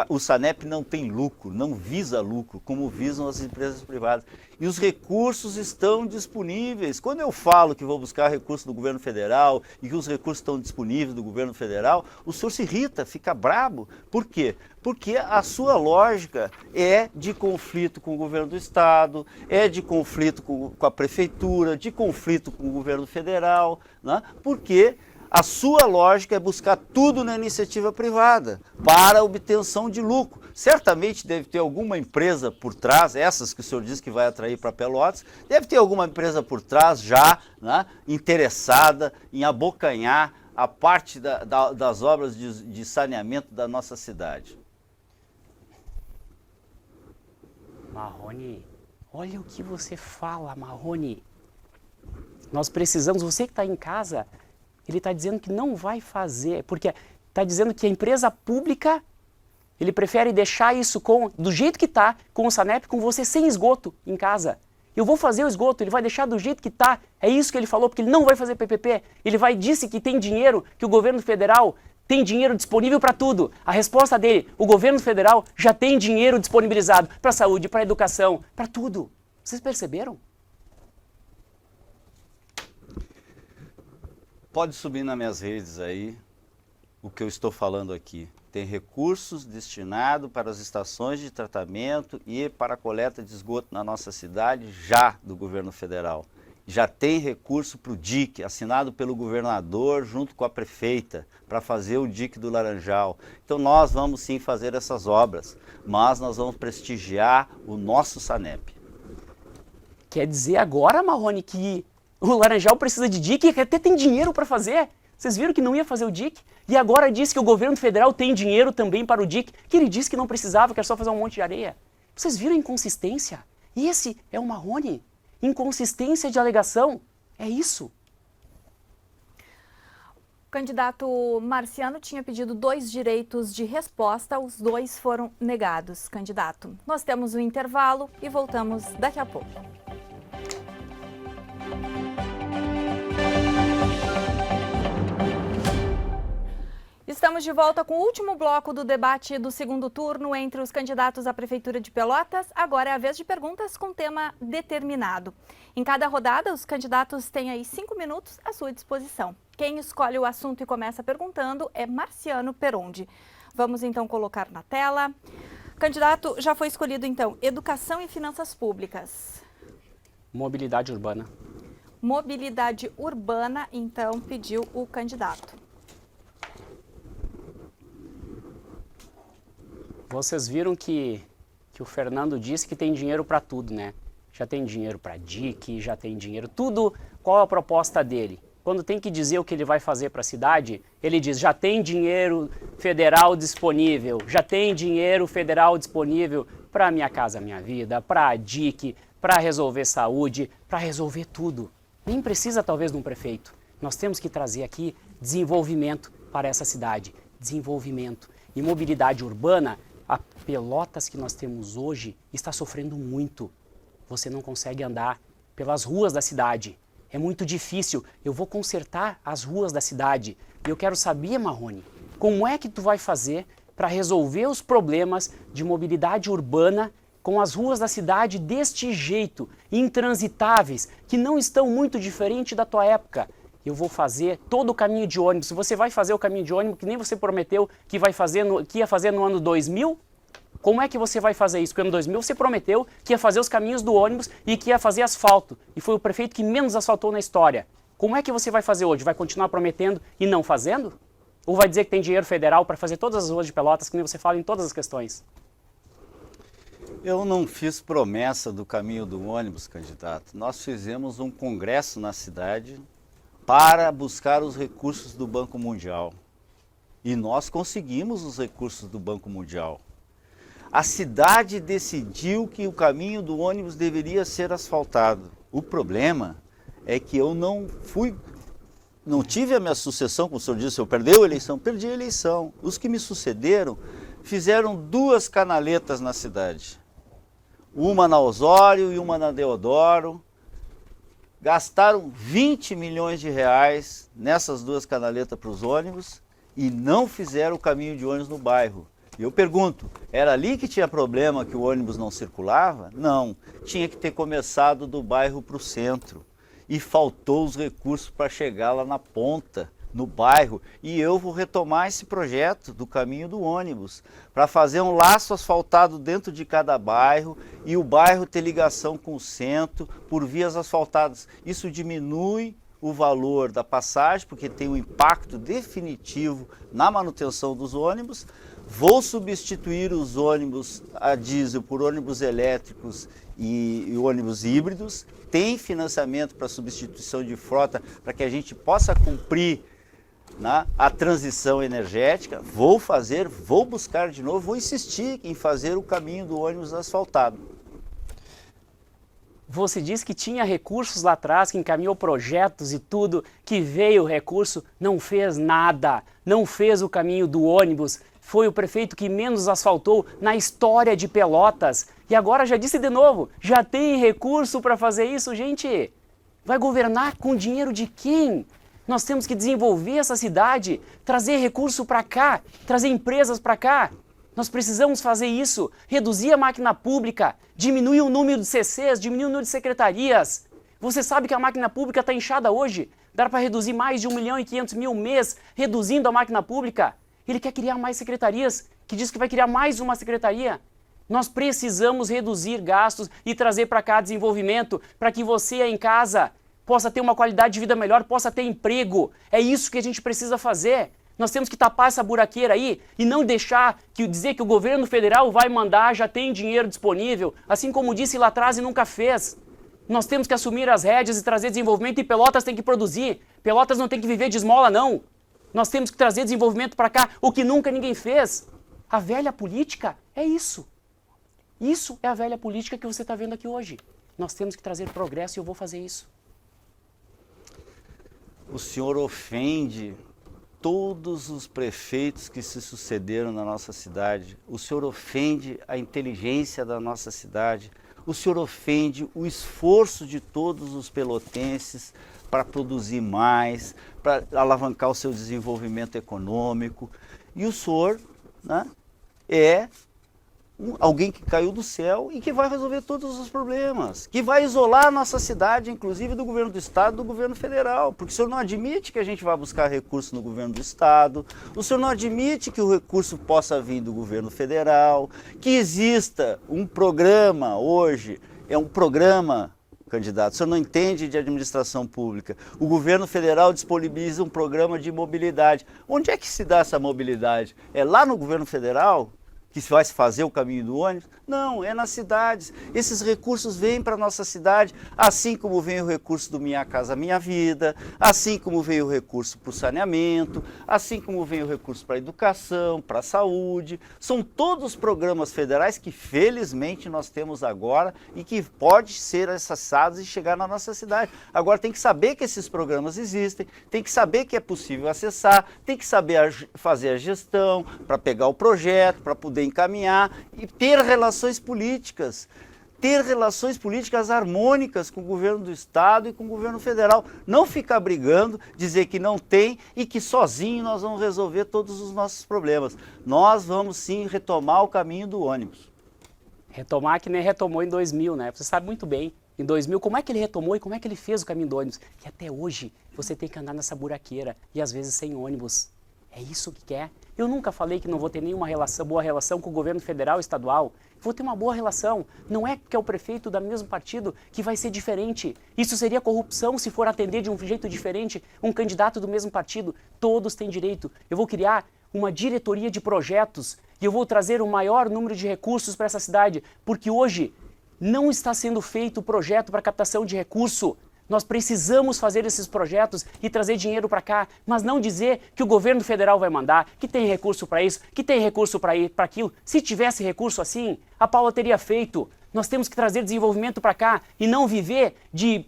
O Sanep não tem lucro, não visa lucro, como visam as empresas privadas. E os recursos estão disponíveis. Quando eu falo que vou buscar recursos do governo federal e que os recursos estão disponíveis do governo federal, o senhor se irrita, fica brabo. Por quê? Porque a sua lógica é de conflito com o governo do estado, é de conflito com a prefeitura, de conflito com o governo federal, né? Porque a sua lógica é buscar tudo na iniciativa privada para a obtenção de lucro. Certamente deve ter alguma empresa por trás, essas que o senhor diz que vai atrair para Pelotas, deve ter alguma empresa por trás já, né, interessada em abocanhar a parte das obras de saneamento da nossa cidade. Marrone, olha o que você fala, Marrone. Nós precisamos, você que está em casa, ele está dizendo que não vai fazer, porque está dizendo que a empresa pública, ele prefere deixar isso do jeito que está, com o Sanep, com você sem esgoto em casa. Eu vou fazer o esgoto, ele vai deixar do jeito que está. É isso que ele falou, porque ele não vai fazer PPP. Disse que tem dinheiro, que o governo federal tem dinheiro disponível para tudo. A resposta dele, o governo federal já tem dinheiro disponibilizado para a saúde, para a educação, para tudo. Vocês perceberam? Pode subir nas minhas redes aí o que eu estou falando aqui. Tem recursos destinados para as estações de tratamento e para a coleta de esgoto na nossa cidade já do governo federal. Já tem recurso para o DIC, assinado pelo governador junto com a prefeita, para fazer o DIC do Laranjal. Então nós vamos sim fazer essas obras, mas nós vamos prestigiar o nosso Sanep. Quer dizer agora, Marrone, que o Laranjal precisa de DIC e até tem dinheiro para fazer? Vocês viram que não ia fazer o DIC? E agora diz que o governo federal tem dinheiro também para o DIC, que ele disse que não precisava, que era só fazer um monte de areia. Vocês viram a inconsistência? Esse é o Marrone. Inconsistência de alegação. É isso. O candidato Marciano tinha pedido 2 direitos de resposta, os 2 foram negados. Candidato, nós temos um intervalo e voltamos daqui a pouco. Estamos de volta com o último bloco do debate do segundo turno entre os candidatos à Prefeitura de Pelotas. Agora é a vez de perguntas com tema determinado. Em cada rodada, os candidatos têm aí 5 minutos à sua disposição. Quem escolhe o assunto e começa perguntando é Marciano Perondi. Vamos então colocar na tela. Candidato, já foi escolhido então Educação e Finanças Públicas. Mobilidade urbana. Mobilidade urbana, então pediu o candidato. Vocês viram que o Fernando disse que tem dinheiro para tudo, né? Já tem dinheiro para DIC, já tem dinheiro, tudo. Qual a proposta dele? Quando tem que dizer o que ele vai fazer para a cidade, ele diz, já tem dinheiro federal disponível, já tem dinheiro federal disponível para Minha Casa Minha Vida, para a DIC, para resolver saúde, para resolver tudo. Nem precisa talvez de um prefeito. Nós temos que trazer aqui desenvolvimento para essa cidade. Desenvolvimento. E mobilidade urbana, a Pelotas que nós temos hoje está sofrendo muito. Você não consegue andar pelas ruas da cidade. É muito difícil. Eu vou consertar as ruas da cidade. E eu quero saber, Marrone, como é que tu vai fazer para resolver os problemas de mobilidade urbana com as ruas da cidade deste jeito, intransitáveis, que não estão muito diferentes da tua época. Eu vou fazer todo o caminho de ônibus. Você vai fazer o caminho de ônibus que nem você prometeu que ia fazer no ano 2000? Como é que você vai fazer isso? Porque no ano 2000 você prometeu que ia fazer os caminhos do ônibus e que ia fazer asfalto. E foi o prefeito que menos asfaltou na história. Como é que você vai fazer hoje? Vai continuar prometendo e não fazendo? Ou vai dizer que tem dinheiro federal para fazer todas as ruas de Pelotas, que nem você fala em todas as questões? Eu não fiz promessa do caminho do ônibus, candidato. Nós fizemos um congresso na cidade para buscar os recursos do Banco Mundial. E nós conseguimos os recursos do Banco Mundial. A cidade decidiu que o caminho do ônibus deveria ser asfaltado. O problema é que eu não tive a minha sucessão, como o senhor disse, eu perdi a eleição. Perdi a eleição. Os que me sucederam fizeram 2 canaletas na cidade. Uma na Osório e uma na Deodoro. Gastaram 20 milhões de reais nessas 2 canaletas para os ônibus e não fizeram o caminho de ônibus no bairro. E eu pergunto, era ali que tinha problema que o ônibus não circulava? Não, tinha que ter começado do bairro para o centro. E faltou os recursos para chegar lá na ponta, no bairro. E eu vou retomar esse projeto do caminho do ônibus, para fazer um laço asfaltado dentro de cada bairro e o bairro ter ligação com o centro por vias asfaltadas. Isso diminui o valor da passagem, porque tem um impacto definitivo na manutenção dos ônibus. Vou substituir os ônibus a diesel por ônibus elétricos e ônibus híbridos. Tem financiamento para substituição de frota para que a gente possa cumprir a transição energética. Vou buscar de novo, vou insistir em fazer o caminho do ônibus asfaltado. Você disse que tinha recursos lá atrás, que encaminhou projetos e tudo, que veio o recurso, não fez nada, não fez o caminho do ônibus. Foi o prefeito que menos asfaltou na história de Pelotas. E agora já disse de novo, já tem recurso para fazer isso, gente. Vai governar com dinheiro de quem? Nós temos que desenvolver essa cidade, trazer recurso para cá, trazer empresas para cá. Nós precisamos fazer isso, reduzir a máquina pública, diminuir o número de CCs, diminuir o número de secretarias. Você sabe que a máquina pública está inchada hoje. Dá para reduzir mais de 1.500.000 mês, reduzindo a máquina pública. Ele quer criar mais secretarias, que diz que vai criar mais uma secretaria. Nós precisamos reduzir gastos e trazer para cá desenvolvimento, para que você aí em casa possa ter uma qualidade de vida melhor, possa ter emprego. É isso que a gente precisa fazer. Nós temos que tapar essa buraqueira aí e não deixar dizer que o governo federal vai mandar, já tem dinheiro disponível, assim como disse lá atrás e nunca fez. Nós temos que assumir as rédeas e trazer desenvolvimento e Pelotas tem que produzir. Pelotas não tem que viver de esmola, não. Nós temos que trazer desenvolvimento para cá, o que nunca ninguém fez. A velha política é isso. Isso é a velha política que você está vendo aqui hoje. Nós temos que trazer progresso e eu vou fazer isso. O senhor ofende todos os prefeitos que se sucederam na nossa cidade. O senhor ofende a inteligência da nossa cidade. O senhor ofende o esforço de todos os pelotenses para produzir mais, para alavancar o seu desenvolvimento econômico. E o senhor é alguém que caiu do céu e que vai resolver todos os problemas, que vai isolar a nossa cidade, inclusive do governo do estado e do governo federal, porque o senhor não admite que a gente vá buscar recurso no governo do estado, o senhor não admite que o recurso possa vir do governo federal, que exista um programa hoje, é um programa, candidato, o senhor não entende de administração pública, o governo federal disponibiliza um programa de mobilidade. Onde é que se dá essa mobilidade? É lá no governo federal? que vai se fazer o caminho do ônibus? Não, é nas cidades. Esses recursos vêm para a nossa cidade, assim como vem o recurso do Minha Casa Minha Vida, assim como vem o recurso para o saneamento, assim como vem o recurso para a educação, para a saúde. São todos programas federais que felizmente nós temos agora e que podem ser acessados e chegar na nossa cidade. Agora tem que saber que esses programas existem, tem que saber que é possível acessar, tem que saber fazer a gestão para pegar o projeto, para poder encaminhar e ter relações políticas harmônicas com o governo do estado e com o governo federal. Não ficar brigando, dizer que não tem e que sozinho nós vamos resolver todos os nossos problemas. Nós vamos sim retomar o caminho do ônibus. Retomar que nem retomou em 2000, né? Você sabe muito bem, em 2000, como é que ele retomou e como é que ele fez o caminho do ônibus. E até hoje você tem que andar nessa buraqueira e às vezes sem ônibus. É isso que quer? Eu nunca falei que não vou ter nenhuma boa relação com o governo federal e estadual. Vou ter uma boa relação. Não é que é o prefeito do mesmo partido que vai ser diferente. Isso seria corrupção se for atender de um jeito diferente um candidato do mesmo partido. Todos têm direito. Eu vou criar uma diretoria de projetos e eu vou trazer o maior número de recursos para essa cidade, porque hoje não está sendo feito o projeto para captação de recurso. Nós precisamos fazer esses projetos e trazer dinheiro para cá, mas não dizer que o governo federal vai mandar, que tem recurso para isso, que tem recurso para aquilo. Se tivesse recurso assim, a Paula teria feito. Nós temos que trazer desenvolvimento para cá e não viver de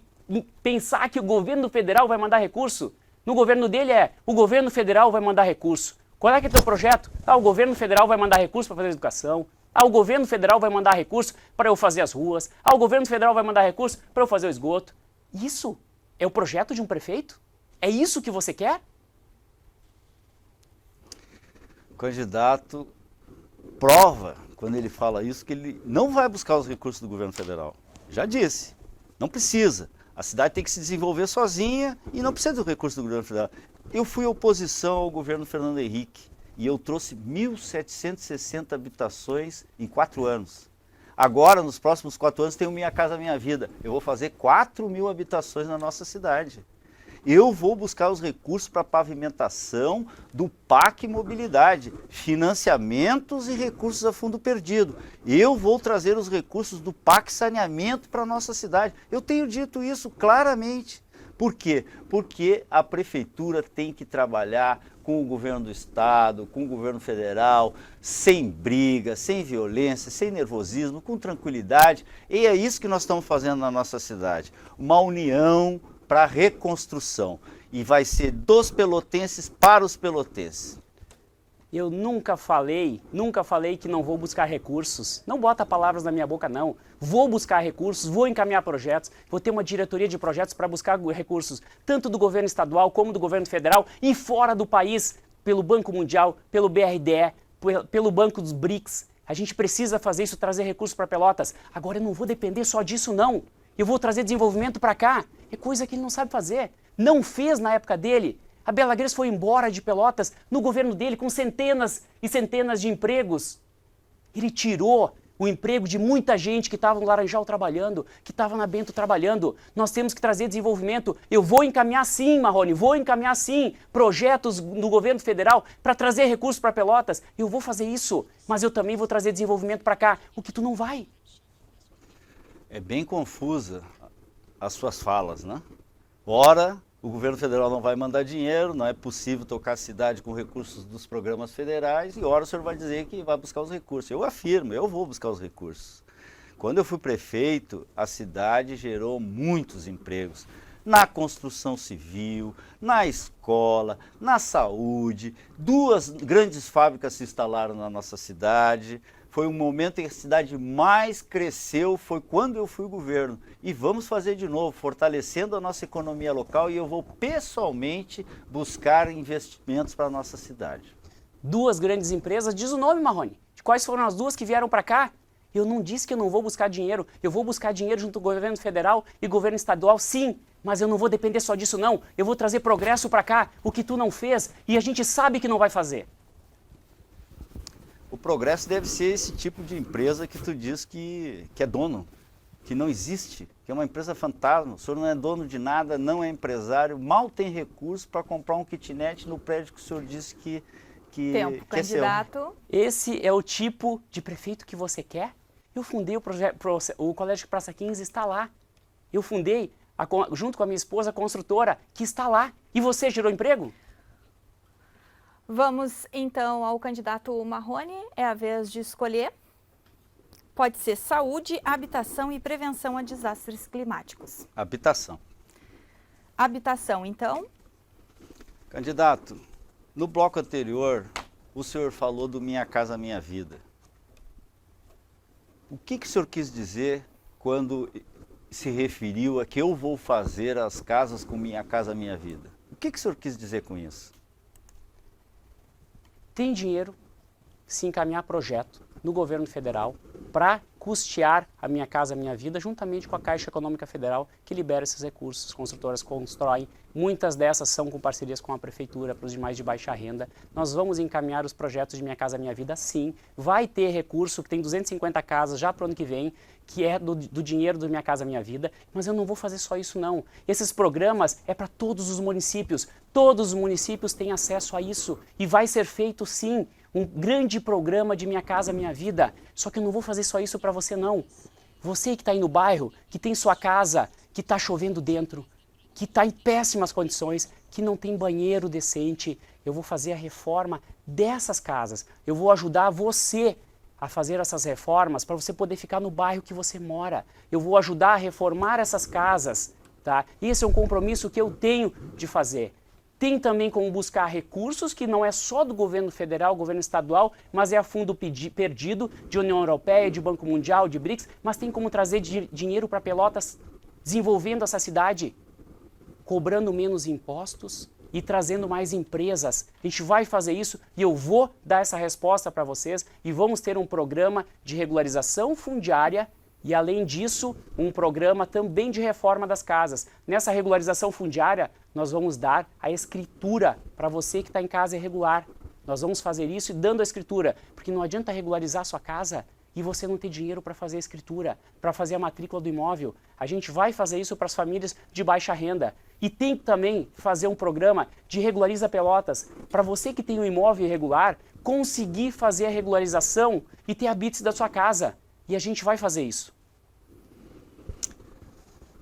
pensar que o governo federal vai mandar recurso. No governo dele o governo federal vai mandar recurso. Qual é que é o teu projeto? O governo federal vai mandar recurso para fazer educação. O governo federal vai mandar recurso para eu fazer as ruas. O governo federal vai mandar recurso para eu fazer o esgoto. Isso é o projeto de um prefeito? É isso que você quer? O candidato prova, quando ele fala isso, que ele não vai buscar os recursos do governo federal. Já disse, não precisa. A cidade tem que se desenvolver sozinha e não precisa do recurso do governo federal. Eu fui oposição ao governo Fernando Henrique e eu trouxe 1.760 habitações em 4 anos. Agora, nos próximos 4 anos, tem o Minha Casa Minha Vida. Eu vou fazer 4.000 habitações na nossa cidade. Eu vou buscar os recursos para pavimentação do PAC Mobilidade, financiamentos e recursos a fundo perdido. Eu vou trazer os recursos do PAC Saneamento para a nossa cidade. Eu tenho dito isso claramente. Por quê? Porque a prefeitura tem que trabalhar com o governo do estado, com o governo federal, sem briga, sem violência, sem nervosismo, com tranquilidade. E é isso que nós estamos fazendo na nossa cidade. Uma união para a reconstrução. E vai ser dos pelotenses para os pelotenses. Eu nunca falei que não vou buscar recursos. Não bota palavras na minha boca, não. Vou buscar recursos, vou encaminhar projetos, vou ter uma diretoria de projetos para buscar recursos, tanto do governo estadual como do governo federal e fora do país, pelo Banco Mundial, pelo BRDE, pelo Banco dos BRICS. A gente precisa fazer isso, trazer recursos para Pelotas. Agora eu não vou depender só disso, não. Eu vou trazer desenvolvimento para cá. É coisa que ele não sabe fazer. Não fez na época dele. A Bela Gres foi embora de Pelotas no governo dele com centenas e centenas de empregos. Ele tirou o emprego de muita gente que estava no Laranjal trabalhando, que estava na Bento trabalhando. Nós temos que trazer desenvolvimento. Eu vou encaminhar sim, Marrone, vou encaminhar sim projetos do governo federal para trazer recursos para Pelotas. Eu vou fazer isso, mas eu também vou trazer desenvolvimento para cá. O que tu não vai? É bem confusa as suas falas, né? Ora, o governo federal não vai mandar dinheiro, não é possível tocar a cidade com recursos dos programas federais, e ora o senhor vai dizer que vai buscar os recursos. Eu afirmo, eu vou buscar os recursos. Quando eu fui prefeito, a cidade gerou muitos empregos na construção civil, na escola, na saúde. 2 grandes fábricas se instalaram na nossa cidade. Foi um momento em que a cidade mais cresceu, foi quando eu fui governo. E vamos fazer de novo, fortalecendo a nossa economia local, e eu vou pessoalmente buscar investimentos para a nossa cidade. 2 grandes empresas, diz o nome, Marrone. Quais foram as 2 que vieram para cá? Eu não disse que eu não vou buscar dinheiro. Eu vou buscar dinheiro junto com o governo federal e governo estadual, sim. Mas eu não vou depender só disso, não. Eu vou trazer progresso para cá, o que tu não fez, e a gente sabe que não vai fazer. O progresso deve ser esse tipo de empresa que tu diz que é dono, que não existe, que é uma empresa fantasma. O senhor não é dono de nada, não é empresário, mal tem recurso para comprar um kitnet no prédio que o senhor disse que que Tempo, que é seu. candidato. Esse é o tipo de prefeito que você quer? Eu fundei o Colégio Praça 15 está lá. Eu fundei, junto com a minha esposa, a construtora, que está lá. E você gerou emprego? Vamos então ao candidato Marrone, é a vez de escolher. Pode ser saúde, habitação e prevenção a desastres climáticos. Habitação. Habitação, então. Candidato, no bloco anterior, o senhor falou do Minha Casa Minha Vida. O que o senhor quis dizer quando se referiu a que eu vou fazer as casas com Minha Casa Minha Vida? O que o senhor quis dizer com isso? Tem dinheiro, se encaminhar projeto no governo federal para custear a Minha Casa Minha Vida, juntamente com a Caixa Econômica Federal, que libera esses recursos. As construtoras constroem, muitas dessas são com parcerias com a Prefeitura, para os demais de baixa renda. Nós vamos encaminhar os projetos de Minha Casa Minha Vida, sim. Vai ter recurso, que tem 250 casas já para o ano que vem, que é do dinheiro do Minha Casa Minha Vida, mas eu não vou fazer só isso não. Esses programas é para todos os municípios têm acesso a isso e vai ser feito sim, um grande programa de Minha Casa Minha Vida, só que eu não vou fazer só isso para você não. Você que está aí no bairro, que tem sua casa, que está chovendo dentro, que está em péssimas condições, que não tem banheiro decente, eu vou fazer a reforma dessas casas, eu vou ajudar você a fazer essas reformas para você poder ficar no bairro que você mora. Eu vou ajudar a reformar essas casas, tá? Esse é um compromisso que eu tenho de fazer. Tem também como buscar recursos, que não é só do governo federal, governo estadual, mas é a fundo perdido de União Europeia, de Banco Mundial, de BRICS, mas tem como trazer dinheiro para Pelotas, desenvolvendo essa cidade, cobrando menos impostos e trazendo mais empresas. A gente vai fazer isso e eu vou dar essa resposta para vocês e vamos ter um programa de regularização fundiária e, além disso, um programa também de reforma das casas. Nessa regularização fundiária, nós vamos dar a escritura para você que está em casa irregular. Nós vamos fazer isso e dando a escritura, porque não adianta regularizar a sua casa e você não ter dinheiro para fazer a escritura, para fazer a matrícula do imóvel. A gente vai fazer isso para as famílias de baixa renda. E tem que também fazer um programa de Regulariza Pelotas, para você que tem um imóvel irregular, conseguir fazer a regularização e ter a BITS da sua casa. E a gente vai fazer isso.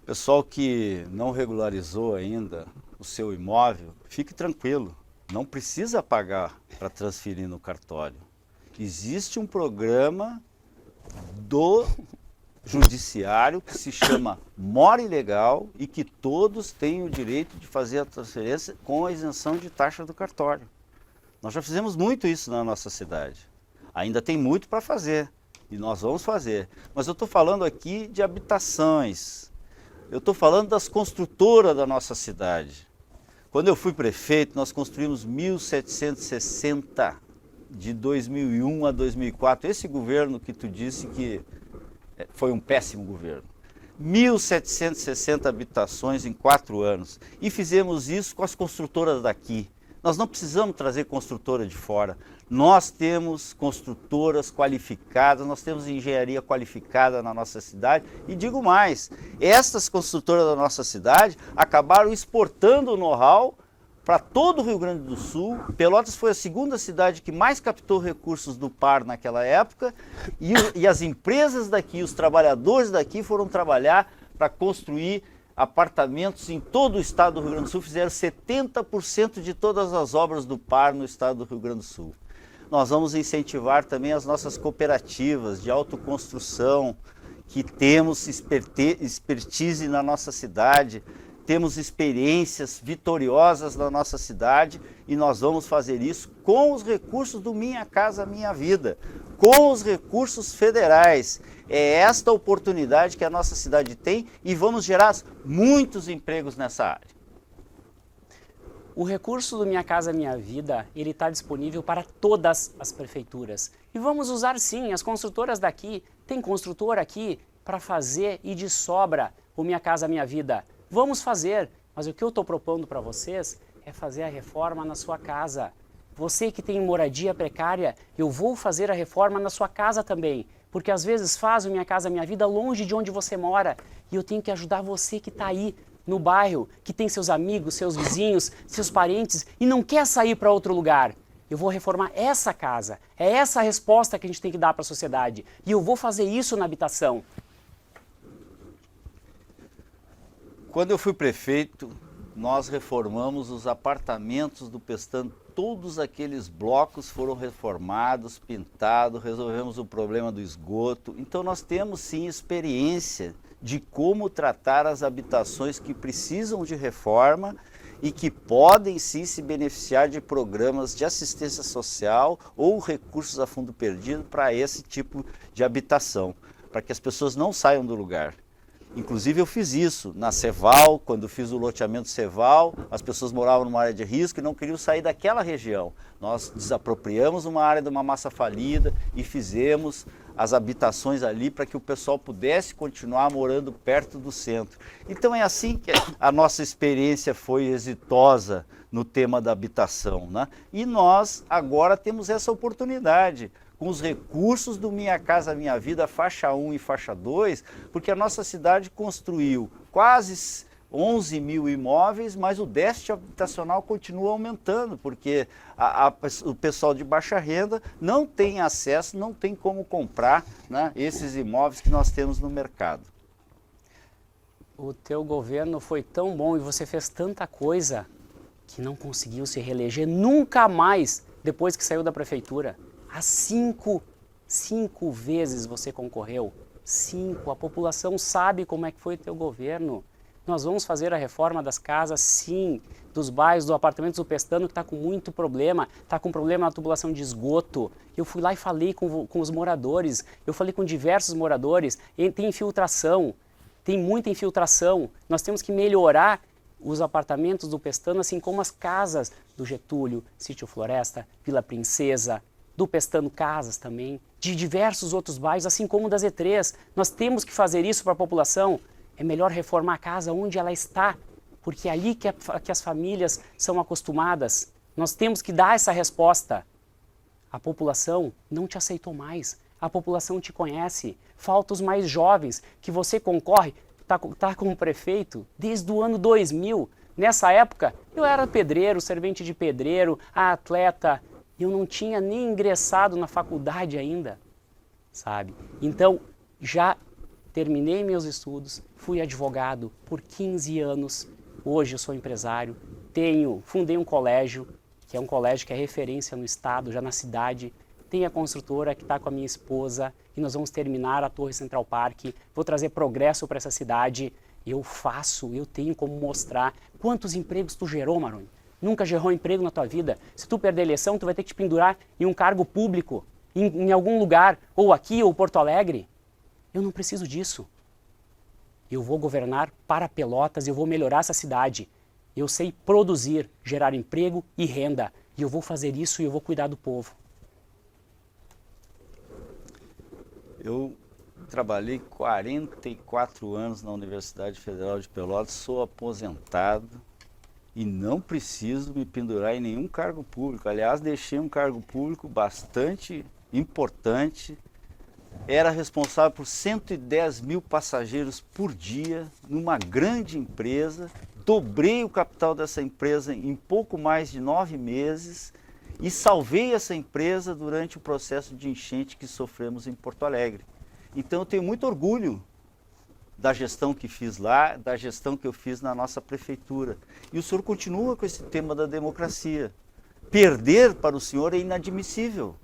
Pessoal que não regularizou ainda o seu imóvel, fique tranquilo, não precisa pagar para transferir no cartório. Existe um programa do judiciário que se chama Mora Ilegal e que todos têm o direito de fazer a transferência com a isenção de taxa do cartório. Nós já fizemos muito isso na nossa cidade. Ainda tem muito para fazer e nós vamos fazer. Mas eu estou falando aqui de habitações. Eu estou falando das construtoras da nossa cidade. Quando eu fui prefeito, nós construímos 1.760 de 2001 a 2004. Esse governo que tu disse que foi um péssimo governo. 1.760 habitações em 4 anos. E fizemos isso com as construtoras daqui. Nós não precisamos trazer construtora de fora. Nós temos construtoras qualificadas, nós temos engenharia qualificada na nossa cidade. E digo mais, estas construtoras da nossa cidade acabaram exportando o know-how para todo o Rio Grande do Sul. Pelotas foi a segunda cidade que mais captou recursos do PAR naquela época. E as empresas daqui, os trabalhadores daqui foram trabalhar para construir apartamentos em todo o estado do Rio Grande do Sul. Fizeram 70% de todas as obras do PAR no estado do Rio Grande do Sul. Nós vamos incentivar também as nossas cooperativas de autoconstrução, que temos expertise na nossa cidade, temos experiências vitoriosas na nossa cidade e nós vamos fazer isso com os recursos do Minha Casa Minha Vida, com os recursos federais. É esta oportunidade que a nossa cidade tem e vamos gerar muitos empregos nessa área. O recurso do Minha Casa Minha Vida, ele está disponível para todas as prefeituras. E vamos usar sim, as construtoras daqui, tem construtora aqui para fazer e de sobra o Minha Casa Minha Vida. Vamos fazer, mas o que eu estou propondo para vocês é fazer a reforma na sua casa. Você que tem moradia precária, eu vou fazer a reforma na sua casa também. Porque às vezes faz o Minha Casa Minha Vida longe de onde você mora. E eu tenho que ajudar você que está aí no bairro, que tem seus amigos, seus vizinhos, seus parentes e não quer sair para outro lugar. eu vou reformar essa casa. É essa a resposta que a gente tem que dar para a sociedade. E eu vou fazer isso na habitação. Quando eu fui prefeito, nós reformamos os apartamentos do Pestana. Todos aqueles blocos foram reformados, pintados, resolvemos o problema do esgoto. Então nós temos sim experiência de como tratar as habitações que precisam de reforma e que podem sim se beneficiar de programas de assistência social ou recursos a fundo perdido para esse tipo de habitação, para que as pessoas não saiam do lugar. Inclusive eu fiz isso na Ceval, quando fiz o loteamento Ceval, as pessoas moravam numa área de risco e não queriam sair daquela região. Nós desapropriamos uma área de uma massa falida e fizemos as habitações ali para que o pessoal pudesse continuar morando perto do centro. Então é assim que a nossa experiência foi exitosa no tema da habitação, né? E nós agora temos essa oportunidade, com os recursos do Minha Casa Minha Vida, faixa 1 e faixa 2, porque a nossa cidade construiu quase 11 mil imóveis, mas o déficit habitacional continua aumentando, porque o pessoal de baixa renda não tem acesso, não tem como comprar, né, esses imóveis que nós temos no mercado. O teu governo foi tão bom e você fez tanta coisa que não conseguiu se reeleger nunca mais depois que saiu da prefeitura. Há cinco vezes você concorreu. 5. A população sabe como é que foi o teu governo. Nós vamos fazer a reforma das casas, sim, dos bairros, do apartamento do Pestana, que está com muito problema, está com problema na tubulação de esgoto. Eu fui lá e falei com os moradores, eu falei com diversos moradores, tem infiltração, tem muita infiltração. Nós temos que melhorar os apartamentos do Pestana, assim como as casas do Getúlio, Sítio Floresta, Vila Princesa, do Pestano Casas também, de diversos outros bairros, assim como da Z3. Nós temos que fazer isso para a população. É melhor reformar a casa onde ela está, porque é ali que as famílias são acostumadas. Nós temos que dar essa resposta. A população não te aceitou mais, a população te conhece. Falta os mais jovens, que você concorre, está como prefeito desde o ano 2000. Nessa época, eu era pedreiro, servente de pedreiro, atleta, eu não tinha nem ingressado na faculdade ainda, sabe? Então, já terminei meus estudos, fui advogado por 15 anos, hoje eu sou empresário, fundei um colégio, que é um colégio que é referência no estado, já na cidade, tem a construtora que está com a minha esposa, e nós vamos terminar a Torre Central Park, vou trazer progresso para essa cidade, eu tenho como mostrar quantos empregos tu gerou, Maroni. Nunca gerou emprego na tua vida. Se tu perder a eleição, tu vai ter que te pendurar em um cargo público, em algum lugar, ou aqui, ou Porto Alegre. Eu não preciso disso. Eu vou governar para Pelotas, eu vou melhorar essa cidade. Eu sei produzir, gerar emprego e renda. E eu vou fazer isso e eu vou cuidar do povo. Eu trabalhei 44 anos na Universidade Federal de Pelotas, sou aposentado e não preciso me pendurar em nenhum cargo público. Aliás, deixei um cargo público bastante importante. Era responsável por 110 mil passageiros por dia numa grande empresa. Dobrei o capital dessa empresa em pouco mais de 9 meses e salvei essa empresa durante o processo de enchente que sofremos em Porto Alegre. Então eu tenho muito orgulho da gestão que fiz lá, da gestão que eu fiz na nossa prefeitura. E o senhor continua com esse tema da democracia. Perder para o senhor é inadmissível.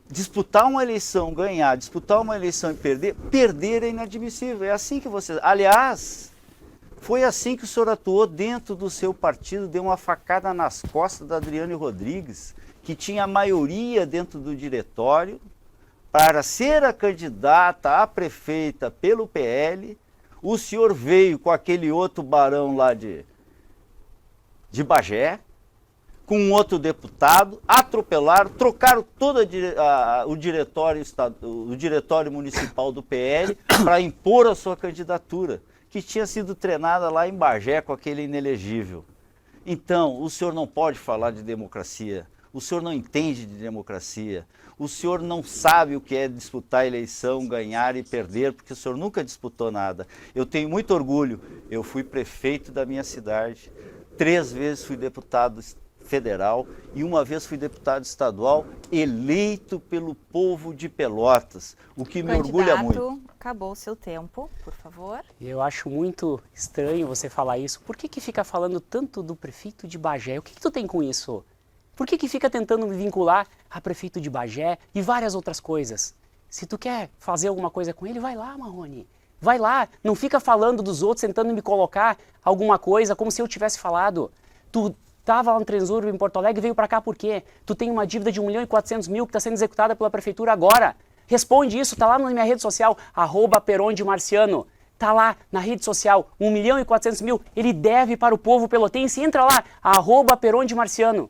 Disputar uma eleição, ganhar, disputar uma eleição e perder é inadmissível. É assim que você... Aliás, foi assim que o senhor atuou dentro do seu partido, deu uma facada nas costas da Adriane Rodrigues, que tinha a maioria dentro do diretório, para ser a candidata a prefeita pelo PL. O senhor veio com aquele outro barão lá de Bagé, com um outro deputado, atropelaram, trocaram todo o diretório municipal do PL para impor a sua candidatura, que tinha sido treinada lá em Bagé com aquele inelegível. Então, o senhor não pode falar de democracia, o senhor não entende de democracia, o senhor não sabe o que é disputar a eleição, ganhar e perder, porque o senhor nunca disputou nada. Eu tenho muito orgulho, eu fui prefeito da minha cidade, 3 vezes fui deputado federal e uma vez fui deputado estadual eleito pelo povo de Pelotas, o que me orgulha muito. Candidato, acabou o seu tempo, por favor. Eu acho muito estranho você falar isso. Por que fica falando tanto do prefeito de Bagé? O que tu tem com isso? Por que fica tentando me vincular a prefeito de Bagé e várias outras coisas? Se tu quer fazer alguma coisa com ele, vai lá, Marrone. Vai lá, não fica falando dos outros, tentando me colocar alguma coisa como se eu tivesse falado. Tu estava lá no Transurb em Porto Alegre e veio para cá por quê? Tu tem uma dívida de 1.400.000 que está sendo executada pela prefeitura agora. Responde isso, tá lá na minha rede social, @perondemarciano. Tá lá na rede social, 1.400.000, ele deve para o povo pelotense. Entra lá, @perondemarciano.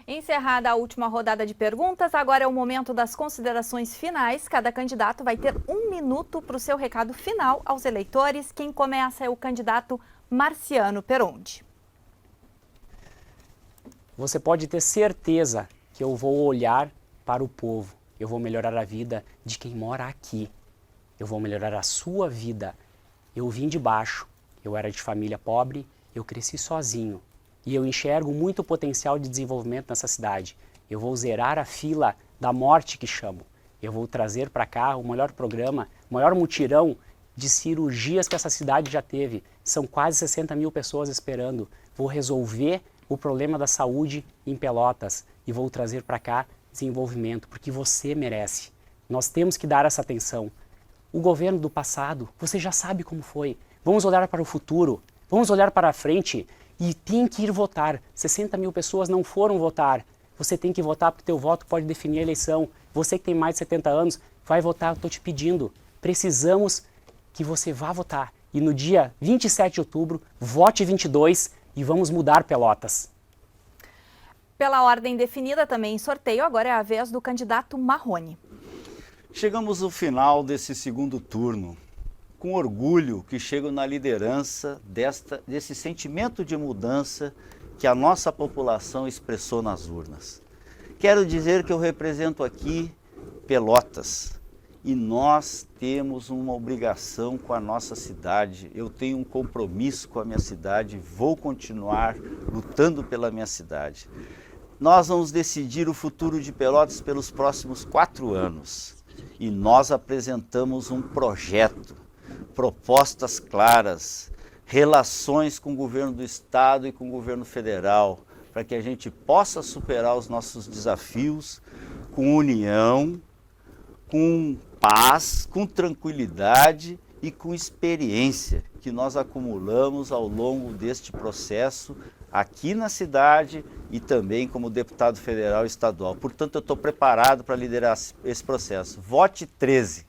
Encerrada a última rodada de perguntas, agora é o momento das considerações finais. Cada candidato vai ter 1 minuto para o seu recado final aos eleitores. Quem começa é o candidato Marciano Peronde. Você pode ter certeza que eu vou olhar para o povo. Eu vou melhorar a vida de quem mora aqui. Eu vou melhorar a sua vida. Eu vim de baixo, eu era de família pobre, eu cresci sozinho. E eu enxergo muito potencial de desenvolvimento nessa cidade. Eu vou zerar a fila da morte que chamo. Eu vou trazer para cá o melhor programa, o maior mutirão de cirurgias que essa cidade já teve. São quase 60.000 pessoas esperando. Vou resolver o problema da saúde em Pelotas e vou trazer para cá desenvolvimento, porque você merece. Nós temos que dar essa atenção. O governo do passado, você já sabe como foi. Vamos olhar para o futuro, vamos olhar para a frente. E tem que ir votar. 60.000 pessoas não foram votar. Você tem que votar porque teu voto pode definir a eleição. Você que tem mais de 70 anos, vai votar, eu estou te pedindo. Precisamos que você vá votar. E no dia 27 de outubro, vote 22 e vamos mudar Pelotas. Pela ordem definida também em sorteio, agora é a vez do candidato Marrone. Chegamos ao final desse segundo turno. Com orgulho que chego na liderança desse sentimento de mudança que a nossa população expressou nas urnas. Quero dizer que eu represento aqui Pelotas e nós temos uma obrigação com a nossa cidade. Eu tenho um compromisso com a minha cidade, vou continuar lutando pela minha cidade. Nós vamos decidir o futuro de Pelotas pelos próximos 4 anos e nós apresentamos um projeto. Propostas claras, relações com o governo do estado e com o governo federal, para que a gente possa superar os nossos desafios com união, com paz, com tranquilidade e com experiência que nós acumulamos ao longo deste processo aqui na cidade e também como deputado federal e estadual. Portanto, eu estou preparado para liderar esse processo. Vote 13.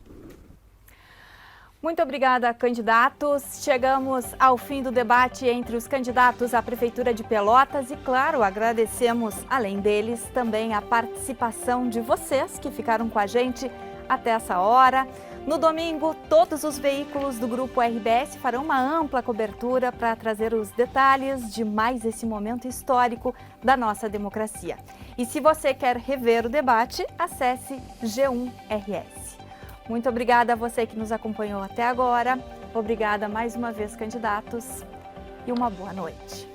Muito obrigada, candidatos. Chegamos ao fim do debate entre os candidatos à Prefeitura de Pelotas e, claro, agradecemos, além deles, também a participação de vocês que ficaram com a gente até essa hora. No domingo, todos os veículos do Grupo RBS farão uma ampla cobertura para trazer os detalhes de mais esse momento histórico da nossa democracia. E se você quer rever o debate, acesse G1 RS. Muito obrigada a você que nos acompanhou até agora. Obrigada mais uma vez, candidatos, e uma boa noite.